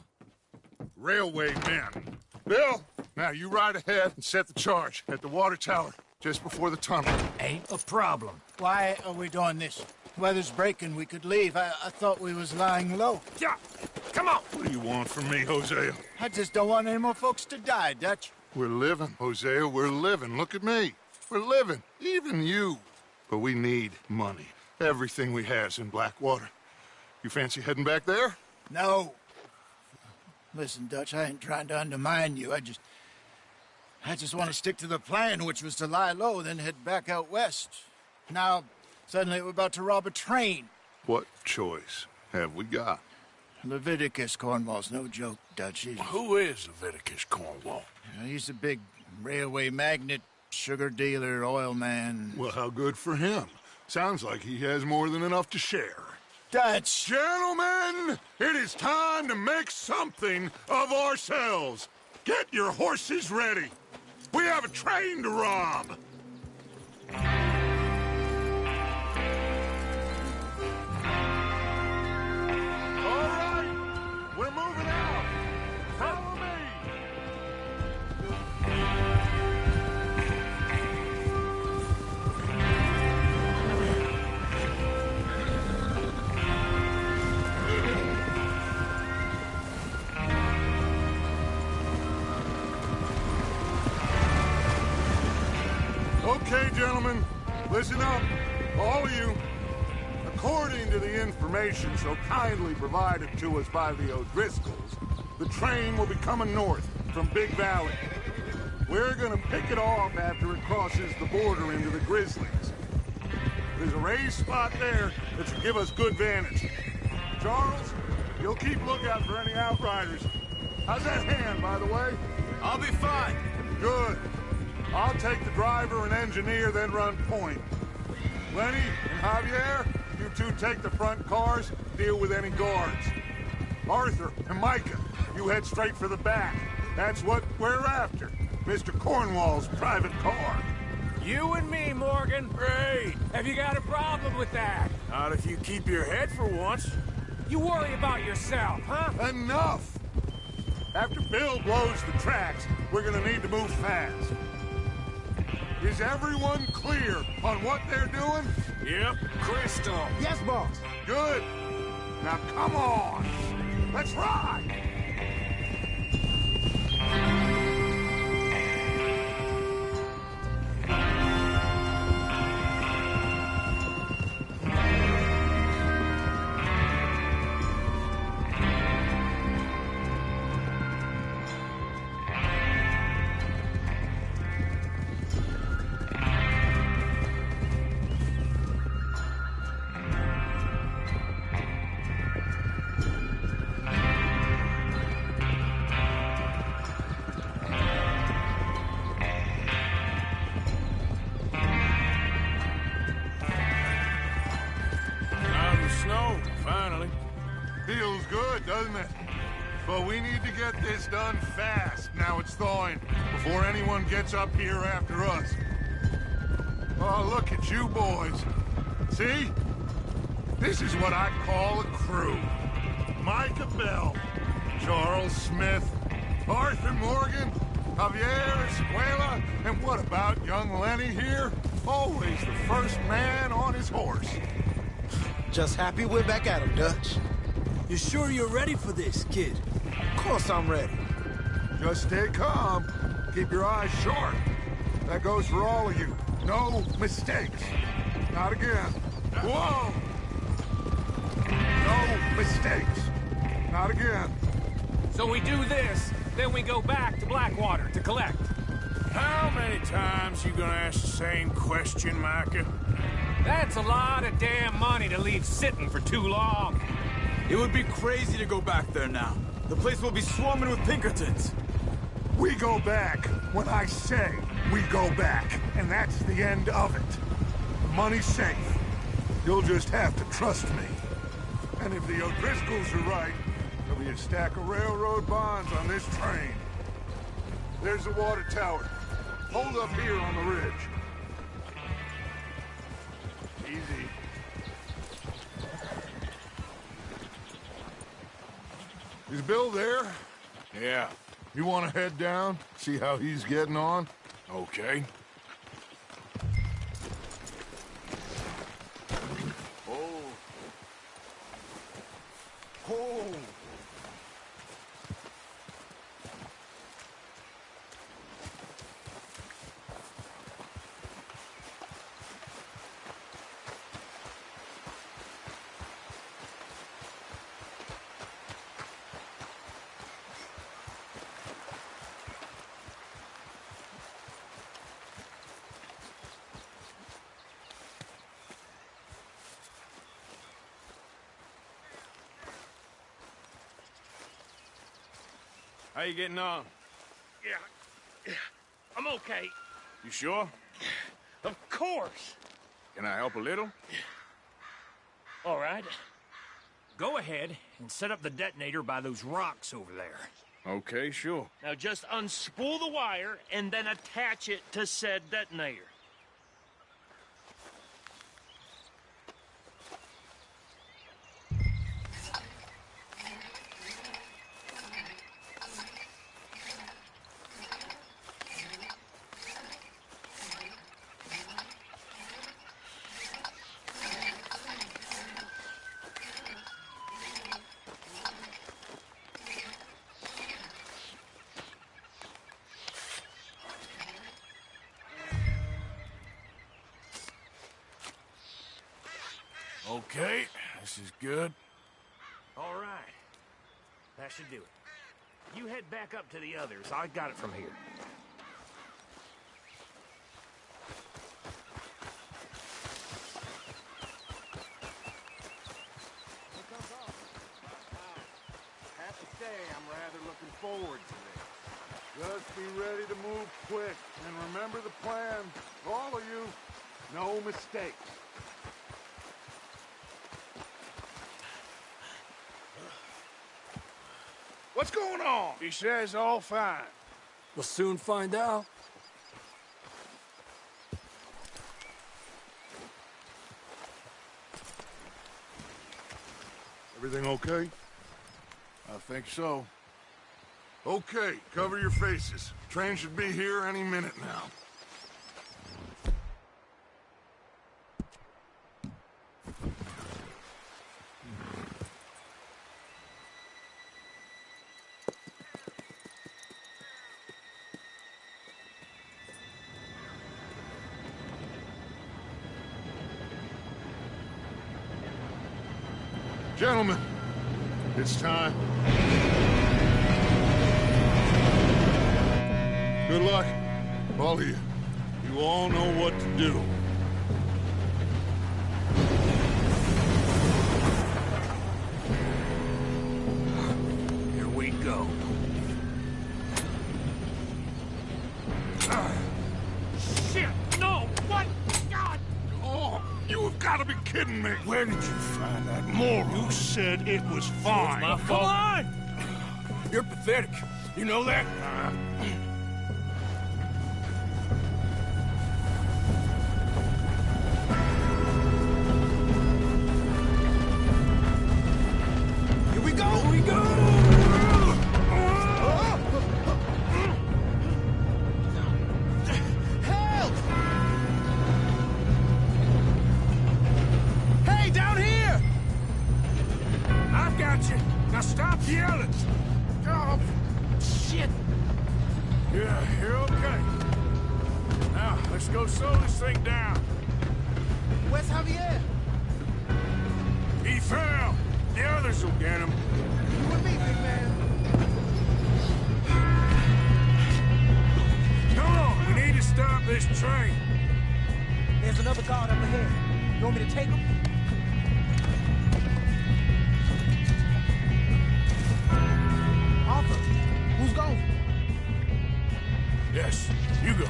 railway men. Bill, now you ride ahead and set the charge at the water tower just before the tunnel. Ain't a problem. Why are we doing this? Weather's breaking. We could leave. I thought we was lying low. Yeah, come on. What do you want from me, Hosea? I just don't want any more folks to die, Dutch. We're living, Hosea. We're living. Look at me. We're living. Even you. But we need money. Everything we has in Blackwater. You fancy heading back there? No. Listen, Dutch, I ain't trying to undermine you. I just want to stick to the plan, which was to lie low, then head back out west. Now, suddenly we're about to rob a train. What choice have we got? Leviticus Cornwall's no joke, Dutch. Who is Leviticus Cornwall? He's a big railway magnate, sugar dealer, oil man. Well, how good for him. Sounds like he has more than enough to share. Dutch! Gentlemen, it is time to make something of ourselves. Get your horses ready. We have a train to rob. All right, we're moving out. Follow me. Okay, gentlemen, listen up, all of you. According to the information so kindly provided to us by the O'Driscolls, the train will be coming north from Big Valley. We're gonna pick it off after it crosses the border into the Grizzlies. There's a raised spot there that should give us good vantage. Charles, you'll keep lookout for any outriders. How's that hand, by the way? I'll be fine. Good. I'll take the driver and engineer, then run point. Lenny and Javier, you two take the front cars, deal with any guards. Arthur and Micah, you head straight for the back. That's what we're after. Mr. Cornwall's private car. You and me, Morgan. Great. Have you got a problem with that? Not if you keep your head for once. You worry about yourself, huh? Enough! After Bill blows the tracks, we're gonna need to move fast. Is everyone clear on what they're doing? Yep. Crystal. Yes, boss. Good. Now come on. Let's ride. Out in the snow, finally. Feels good, doesn't it? But we need to get this done fast, now it's thawing, before anyone gets up here after us. Oh, look at you boys. See? This is what I call a crew. Micah Bell, Charles Smith, Arthur Morgan, Javier Escuela, and what about young Lenny here? Always the first man on his horse. Just happy we're back at him, Dutch. You sure you're ready for this, kid? Of course I'm ready. Just stay calm. Keep your eyes sharp. That goes for all of you. No mistakes. Not again. Whoa! No mistakes. Not again. So we do this, then we go back to Blackwater to collect. How many times you gonna ask the same question, Micah? That's a lot of damn money to leave sitting for too long. It would be crazy to go back there now. The place will be swarming with Pinkertons. We go back when I say we go back, and that's the end of it. The money's safe. You'll just have to trust me. And if the O'Driscolls are right, there'll be a stack of railroad bonds on this train. There's the water tower. Hold up here on the ridge. Easy. Is Bill there? Yeah. You want to head down, see how he's getting on? Okay. Oh. How you getting on? Yeah, I'm okay. You sure? Of course. Can I help a little? All right. Go ahead and set up the detonator by those rocks over there. Okay, sure. Now just unspool the wire and then attach it to said detonator. Okay, this is good. All right. That should do it. You head back up to the others. I got it from here. Have to say, I'm rather looking forward to this. Just be ready to move quick, and remember the plan. All of you, no mistakes. What's going on? He says all fine. We'll soon find out. Everything okay? I think so. Okay, cover your faces. Train should be here any minute now. Gentlemen, it's time. Good luck, all of you. You all know what to do. Here we go. Shit! No! What? God! Oh, you have got to be kidding me. Where did you find that moron? You said it was fine. My fault. Come on! You're pathetic. You know that? Here we go! Here we go! Help! Hey, down here! I've got you. Now stop yelling. Oh, Shit! yeah, you're okay. Now, let's go slow this thing down. Where's Javier? He fell. The others will get him. You and me, big man. Come on, we need to stop this train. There's another guard up ahead. You want me to take him? Arthur, who's going? Yes, you go.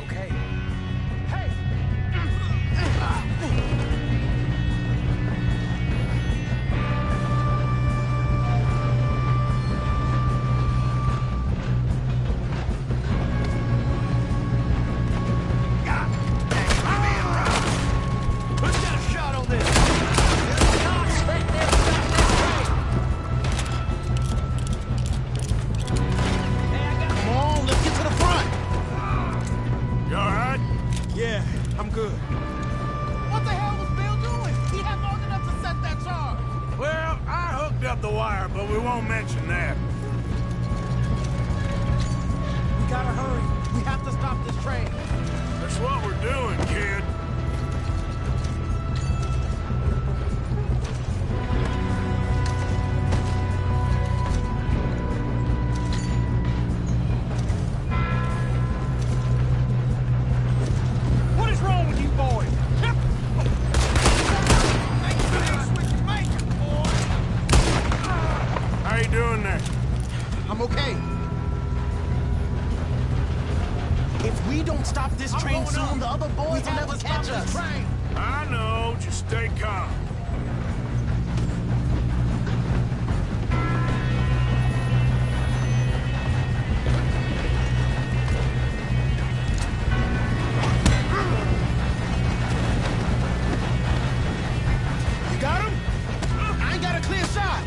Okay. Hey! Let's get a shot on this. Come on, let's get to the front! You all right? Yeah, I'm good. What the hell was Bill doing? He had long enough to set that charge. Well, I hooked up the wire, but we won't mention that. We gotta hurry. We have to stop this train. That's what we're doing, kid. What is wrong with you boys? How you doing there? I'm okay. If we don't stop this train soon, the other boys will never catch us. I know, just stay calm. You got him? I ain't got a clear shot.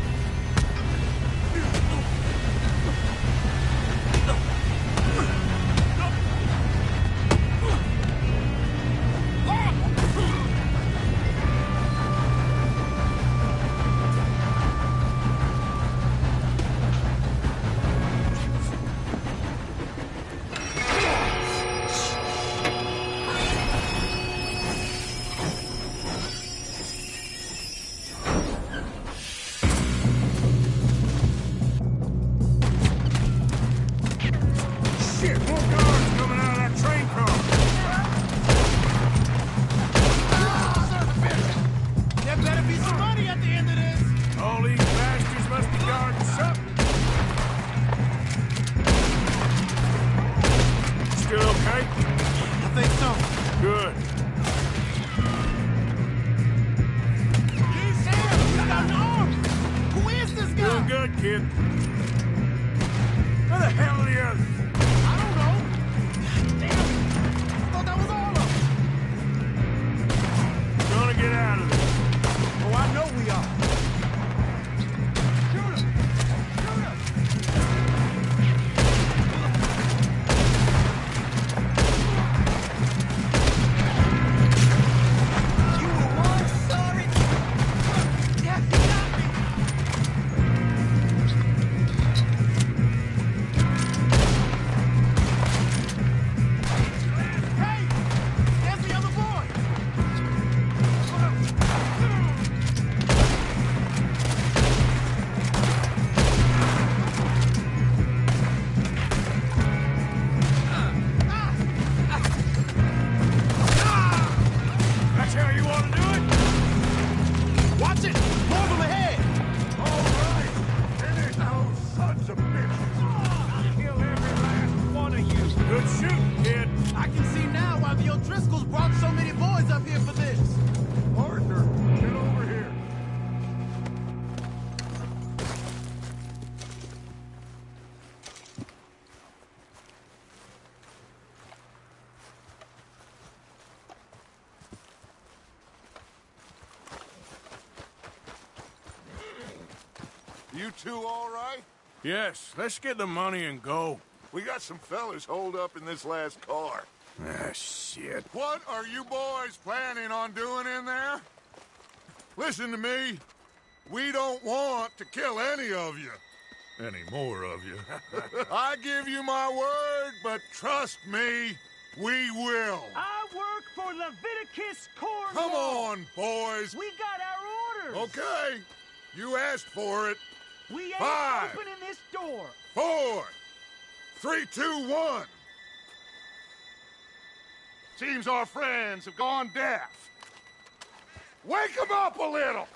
Shit, more guards coming out of that train car. There better be some money at the end of this. All these bastards must be guarding something. Still okay? I think so. Good. Sam, you got an arm. Who is this guy? Doing good, kid. Where the hell are the others? I don't know. Damn. I thought that was all of them. Gonna get out of this. Oh, I know we are. You two all right? Yes, let's get the money and go. We got some fellas holed up in this last car. Ah, shit. What are you boys planning on doing in there? Listen to me. We don't want to kill any of you. Any more of you. I give you my word, but trust me, we will. I work for Leviticus Corps. Come on, boys. We got our orders. Okay. You asked for it. We ain't 5, opening this door. 4, 3, 2, 1. Seems our friends have gone deaf. Wake them up a little.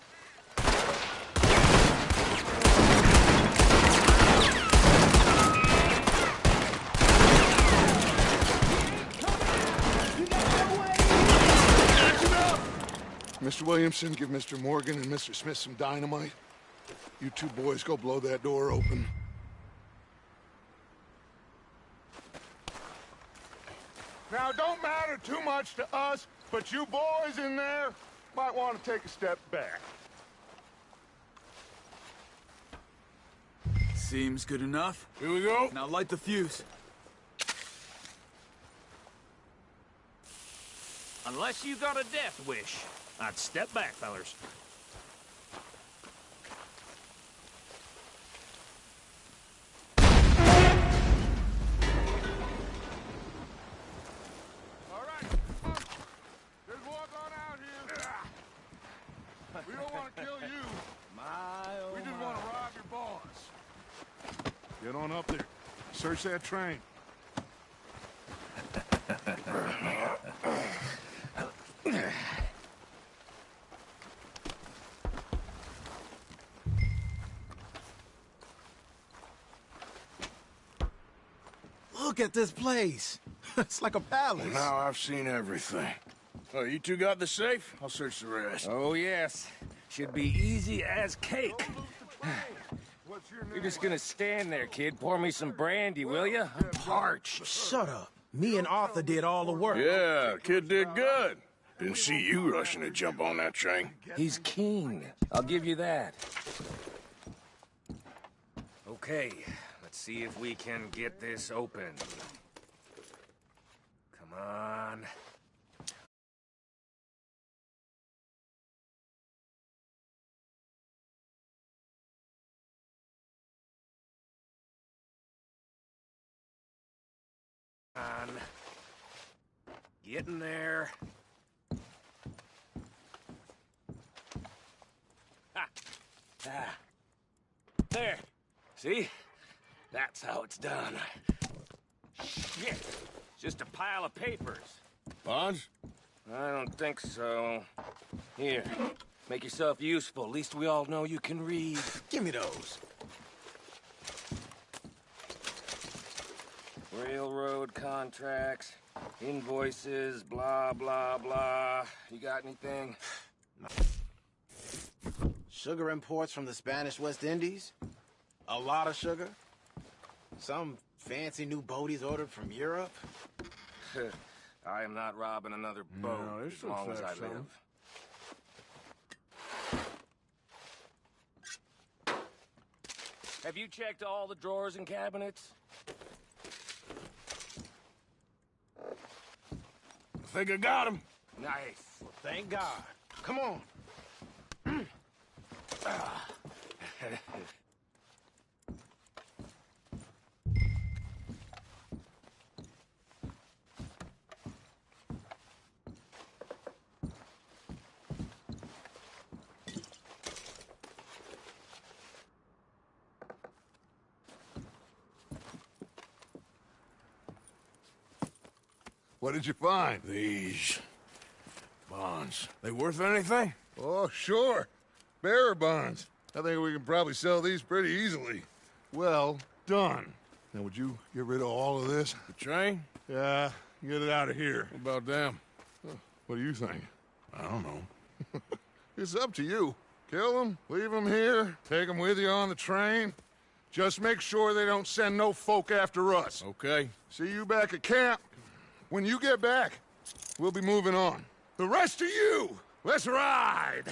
Mr. Williamson, give Mr. Morgan and Mr. Smith some dynamite. You two boys go blow that door open. Now, it don't matter too much to us, but you boys in there might want to take a step back. Seems good enough. Here we go. Now light the fuse. Unless you got a death wish, I'd step back, fellers. All right, there's one gone out here. We don't want to kill you. We just want to rob your boss. Get on up there. Search that train. Look at this place. It's like a palace. Now I've seen everything. Oh, you two got the safe? I'll search the rest. Oh, yes. Should be easy as cake. What's your name? You're just gonna stand there, kid. Pour me some brandy, will you? I'm parched. Shut up. Me and Arthur did all the work. Yeah, kid did good. Didn't see you rushing to jump on that train. He's keen. I'll give you that. Okay, let's see if we can get this open. Come on. On. Getting there. Ha! Ah. There. See? That's how it's done. Shit. It's just a pile of papers. Bonds? I don't think so. Here. Make yourself useful. At least we all know you can read. Give me those. Railroad contracts, invoices, blah, blah, blah. You got anything? Sugar imports from the Spanish West Indies? A lot of sugar? Some fancy new boat he's ordered from Europe? I am not robbing another boat this as long looks as I like live. Have you checked all the drawers and cabinets? I think I got him. Nice. Thank God. Come on. What did you find? These bonds. They worth anything? Oh, sure. Bearer bonds. I think we can probably sell these pretty easily. Well done. Now, would you get rid of all of this? The train? Yeah, get it out of here. What about them? What do you think? I don't know. It's up to you. Kill them, leave them here, take them with you on the train. Just make sure they don't send no folk after us. Okay. See you back at camp. When you get back, we'll be moving on. The rest of you, let's ride!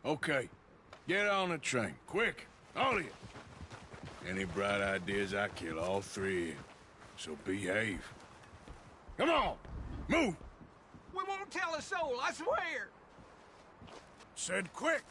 Okay. Get on the train. Quick. All of you. Any bright ideas, I kill all three of you. So behave. Come on! Move! We won't tell a soul, I swear! Said quick!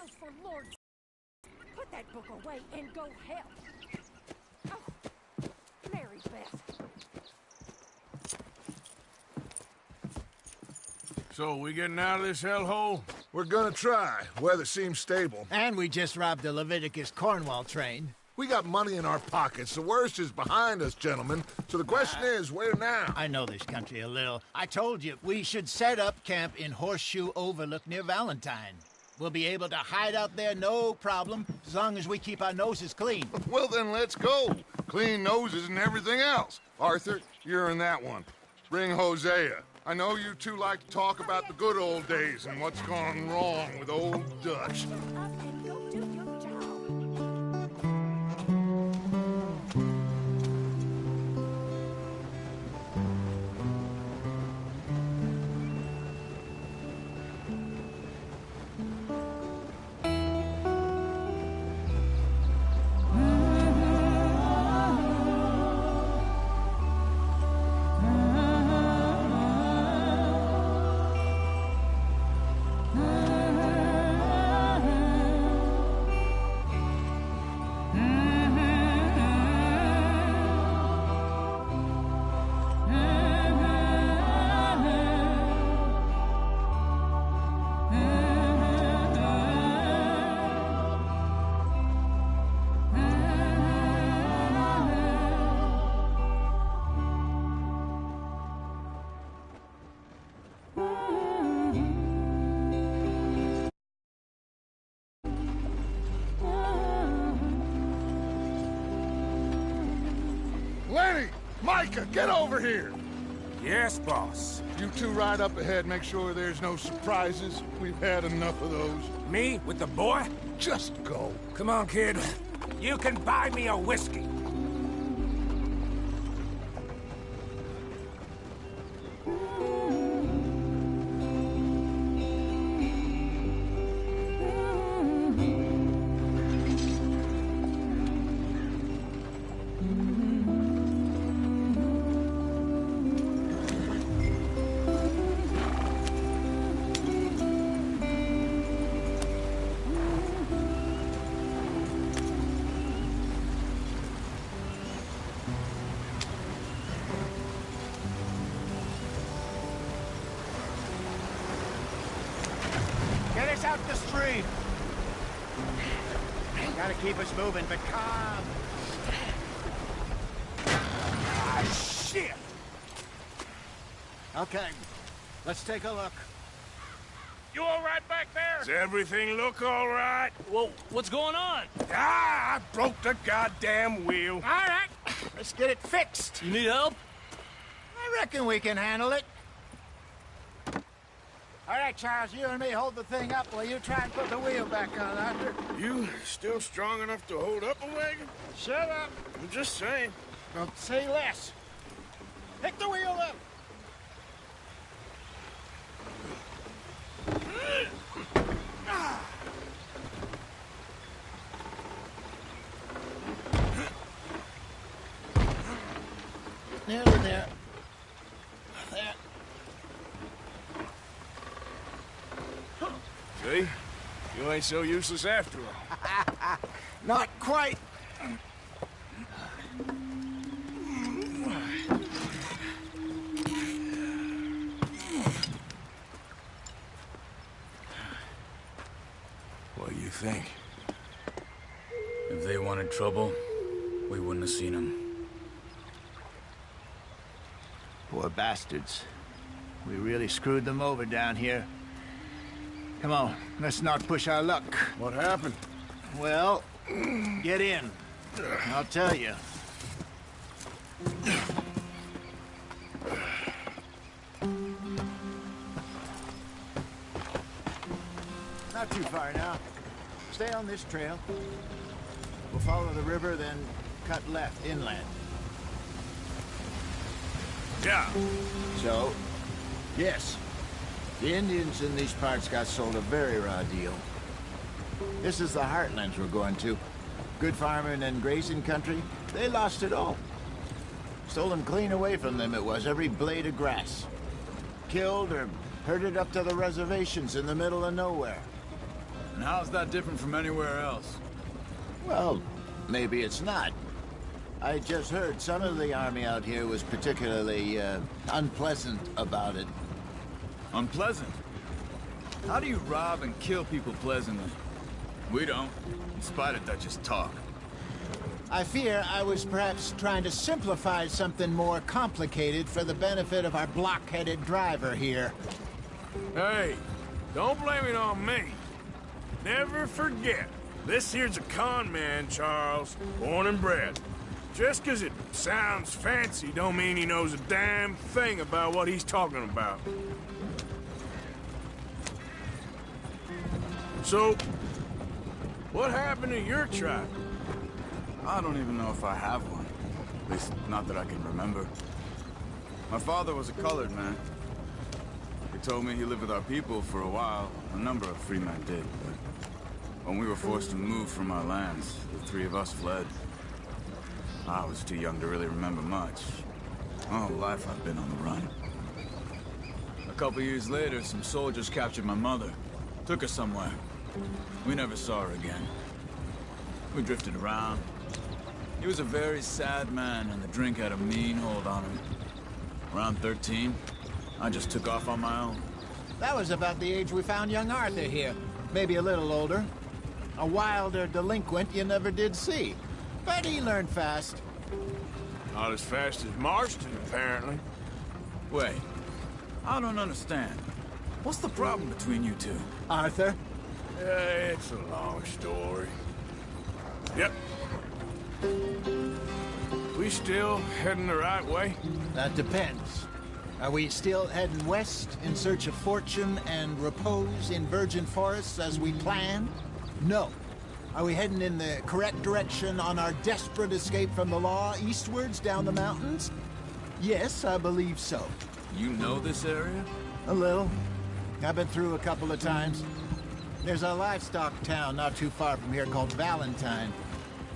Oh, for Lord's sake, put that book away and go help. Oh, Mary Beth. So, we getting out of this hellhole? We're gonna try. Weather seems stable. And we just robbed the Leviticus Cornwall train. We got money in our pockets. The worst is behind us, gentlemen. So the question is, where now? I know this country a little. I told you, we should set up camp in Horseshoe Overlook near Valentine. We'll be able to hide out there no problem, as long as we keep our noses clean. Well, then let's go. Clean noses and everything else. Arthur, you're in that one. Bring Hosea. I know you two like to talk about the good old days and what's gone wrong with old Dutch. And go do your job. Lenny! Micah, get over here! Yes, boss. You two ride up ahead, make sure there's no surprises. We've had enough of those. Me with the boy? Just go. Come on, kid. You can buy me a whiskey. Get us out the street. Gotta keep us moving, but calm. Ah, shit! Okay, let's take a look. You all right back there? Does everything look all right? Well, what's going on? Ah, I broke the goddamn wheel. All right, let's get it fixed. You need help? I reckon we can handle it. All right, Charles, you and me hold the thing up while you try and put the wheel back on, Arthur. You still strong enough to hold up a wagon? Shut up. I'm just saying. Don't say less. Pick the wheel up. Nearly there. There. See? You ain't so useless after all. Not quite. What do you think? If they wanted trouble, we wouldn't have seen them. Poor bastards. We really screwed them over down here. Come on, let's not push our luck. What happened? Well, get in. I'll tell you. Not too far now. Stay on this trail. We'll follow the river, then cut left inland. Yeah. So, yes, the Indians in these parts got sold a very raw deal. This is the heartlands we're going to. Good farming and grazing country, they lost it all. Stolen clean away from them it was, every blade of grass. Killed or herded up to the reservations in the middle of nowhere. And how's that different from anywhere else? Well, maybe it's not. I just heard some of the army out here was particularly, unpleasant about it. Unpleasant? How do you rob and kill people pleasantly? We don't, in spite of Dutch's talk. I fear I was perhaps trying to simplify something more complicated for the benefit of our block-headed driver here. Hey, don't blame it on me. Never forget, this here's a con man, Charles, born and bred. Just 'cause it sounds fancy don't mean he knows a damn thing about what he's talking about. So, what happened to your tribe? I don't even know if I have one. At least, not that I can remember. My father was a colored man. He told me he lived with our people for a while. A number of free men did, but when we were forced to move from our lands, the three of us fled. I was too young to really remember much. My whole life I've been on the run. A couple years later, some soldiers captured my mother. Took her somewhere. We never saw her again. We drifted around. He was a very sad man, and the drink had a mean hold on him. Around 13, I just took off on my own. That was about the age we found young Arthur here. Maybe a little older. A wilder delinquent you never did see. But he learned fast. Not as fast as Marston, apparently. Wait, I don't understand. What's the problem between you two? Arthur? It's a long story. Yep. We still heading the right way? That depends. Are we still heading west in search of fortune and repose in virgin forests as we planned? No. Are we heading in the correct direction on our desperate escape from the law eastwards down the mountains? Yes, I believe so. You know this area? A little. I've been through a couple of times. There's a livestock town not too far from here called Valentine.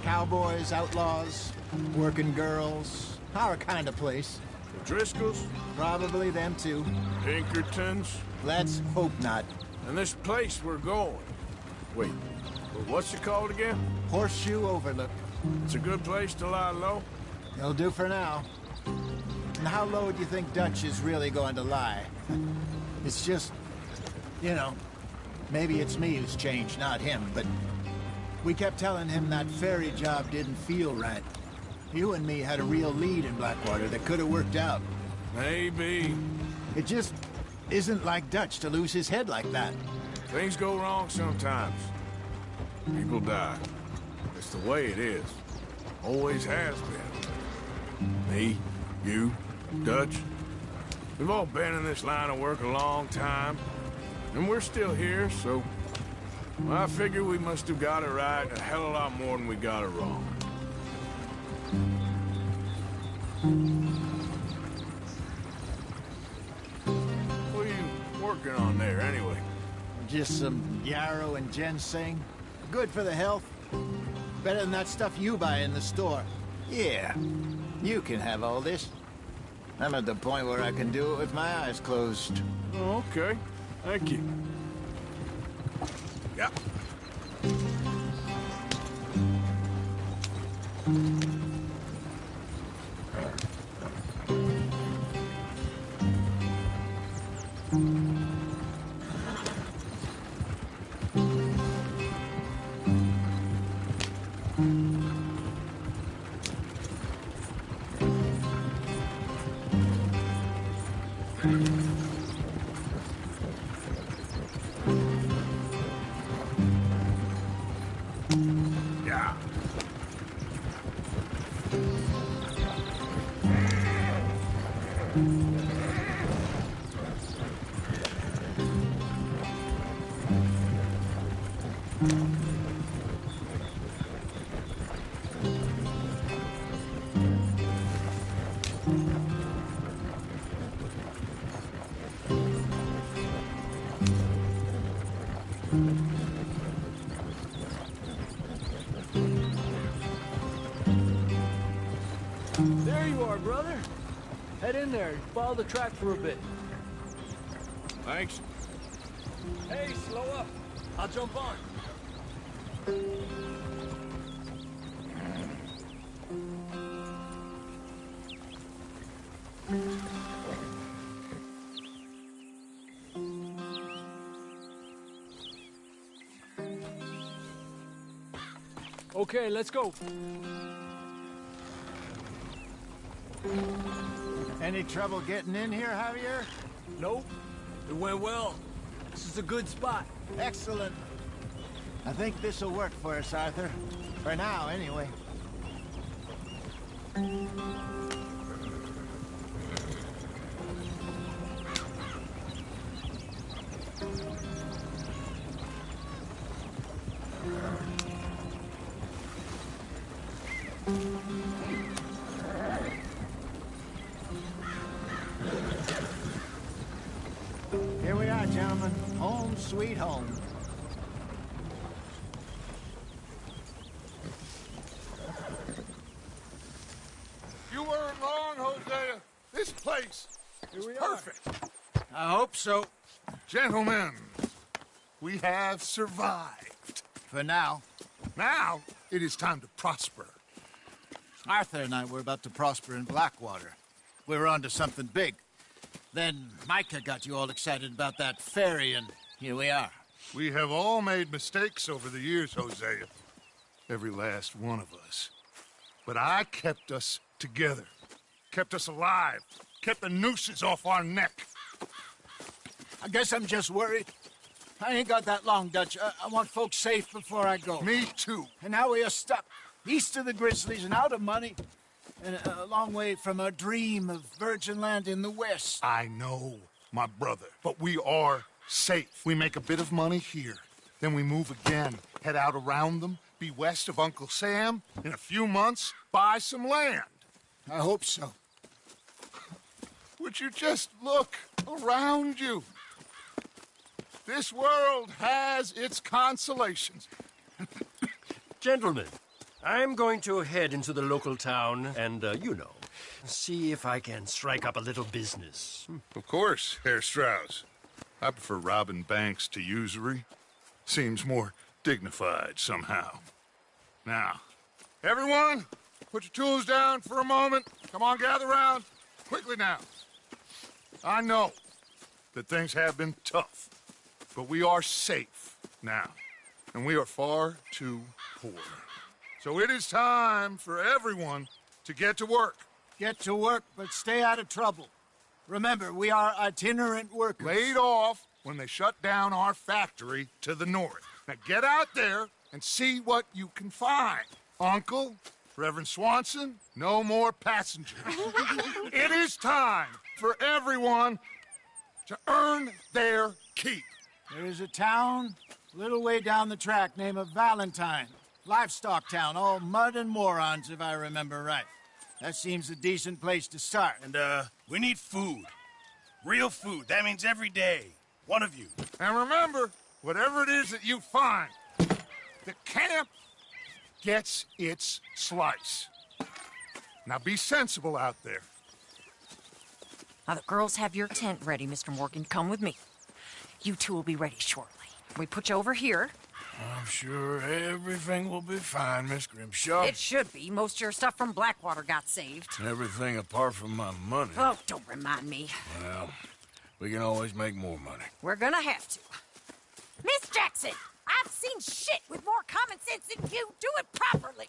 Cowboys, outlaws, working girls, our kind of place. The Driscolls? Probably them too. Pinkertons? Let's hope not. And this place we're going. Wait, what's it called again? Horseshoe Overlook. It's a good place to lie low? It'll do for now. And how low do you think Dutch is really going to lie? It's just, you know, maybe it's me who's changed, not him, but we kept telling him that ferry job didn't feel right. You and me had a real lead in Blackwater that could have worked out. Maybe. It just isn't like Dutch to lose his head like that. Things go wrong sometimes. People die. It's the way it is. Always has been. Me, you, Dutch. We've all been in this line of work a long time. And we're still here, so... well, I figure we must have got it right a hell of a lot more than we got it wrong. What are you working on there, anyway? Just some yarrow and ginseng. Good for the health. Better than that stuff you buy in the store. Yeah, you can have all this. I'm at the point where I can do it with my eyes closed. Oh, okay. Thank you. Yeah. Yeah. There you are, brother. Head in there and follow the track for a bit. Thanks. Hey, slow up. I'll jump on. Okay, let's go. Any trouble getting in here, Javier? Nope. It went well. This is a good spot. Excellent. I think this'll work for us, Arthur. For now, anyway. Here we are, gentlemen. Home sweet home. You weren't wrong, Hosea. This place is perfect. I hope so. Gentlemen, we have survived. For now. Now, it is time to prosper. Arthur and I were about to prosper in Blackwater. We were onto something big. Then Micah got you all excited about that ferry, and here we are. We have all made mistakes over the years, Hosea. Every last one of us. But I kept us together. Kept us alive. Kept the nooses off our neck. I guess I'm just worried. I ain't got that long, Dutch. I want folks safe before I go. Me too. And now we are stuck east of the Grizzlies and out of money. And a long way from our dream of virgin land in the west. I know, my brother. But we are safe. We make a bit of money here. Then we move again. Head out around them. Be west of Uncle Sam. In a few months, buy some land. I hope so. Would you just look around you? This world has its consolations. Gentlemen, I'm going to head into the local town and, see if I can strike up a little business. Of course, Herr Strauss. I prefer robbing banks to usury. Seems more dignified somehow. Now, everyone, put your tools down for a moment. Come on, gather round. Quickly now. I know that things have been tough, but we are safe now, and we are far too poor. So it is time for everyone to get to work. Get to work, but stay out of trouble. Remember, we are itinerant workers. Laid off when they shut down our factory to the north. Now get out there and see what you can find. Uncle, Reverend Swanson, no more passengers. It is time for everyone to earn their keep. There is a town a little way down the track named Valentine. Livestock town, all mud and morons, if I remember right. That seems a decent place to start. And, we need food. Real food. That means every day. One of you. And remember, whatever it is that you find, the camp gets its slice. Now be sensible out there. Now the girls have your tent ready, Mr. Morgan. Come with me. You two will be ready shortly. We put you over here. I'm sure everything will be fine, Miss Grimshaw. It should be. Most of your stuff from Blackwater got saved. Everything apart from my money. Oh, don't remind me. Well, we can always make more money. We're gonna have to. Miss Jackson, I've seen shit with more common sense than you. Do it properly.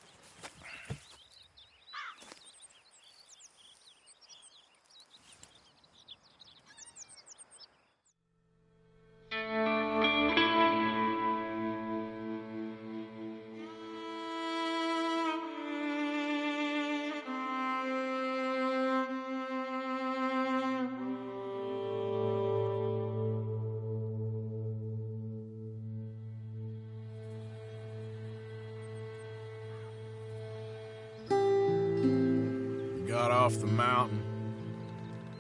Got off the mountain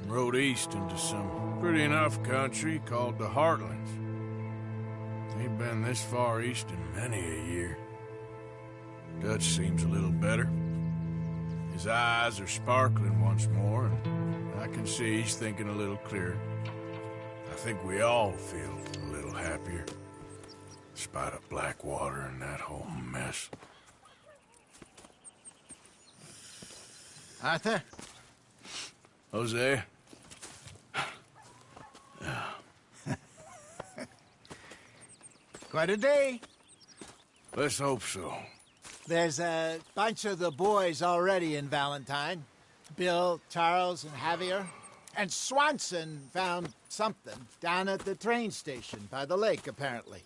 and rode east into some pretty enough country called the Heartlands. Ain't been this far east in many a year. Dutch seems a little better. His eyes are sparkling once more, and I can see he's thinking a little clearer. I think we all feel a little happier, despite of Blackwater and that whole mess. Arthur? Jose? Quite a day. Let's hope so. There's a bunch of the boys already in Valentine. Bill, Charles, and Javier. And Swanson found something down at the train station by the lake, apparently.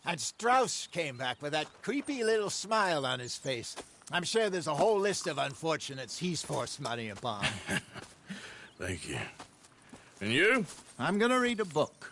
And Strauss came back with that creepy little smile on his face. I'm sure there's a whole list of unfortunates he's forced money upon. Thank you. And you? I'm gonna read a book.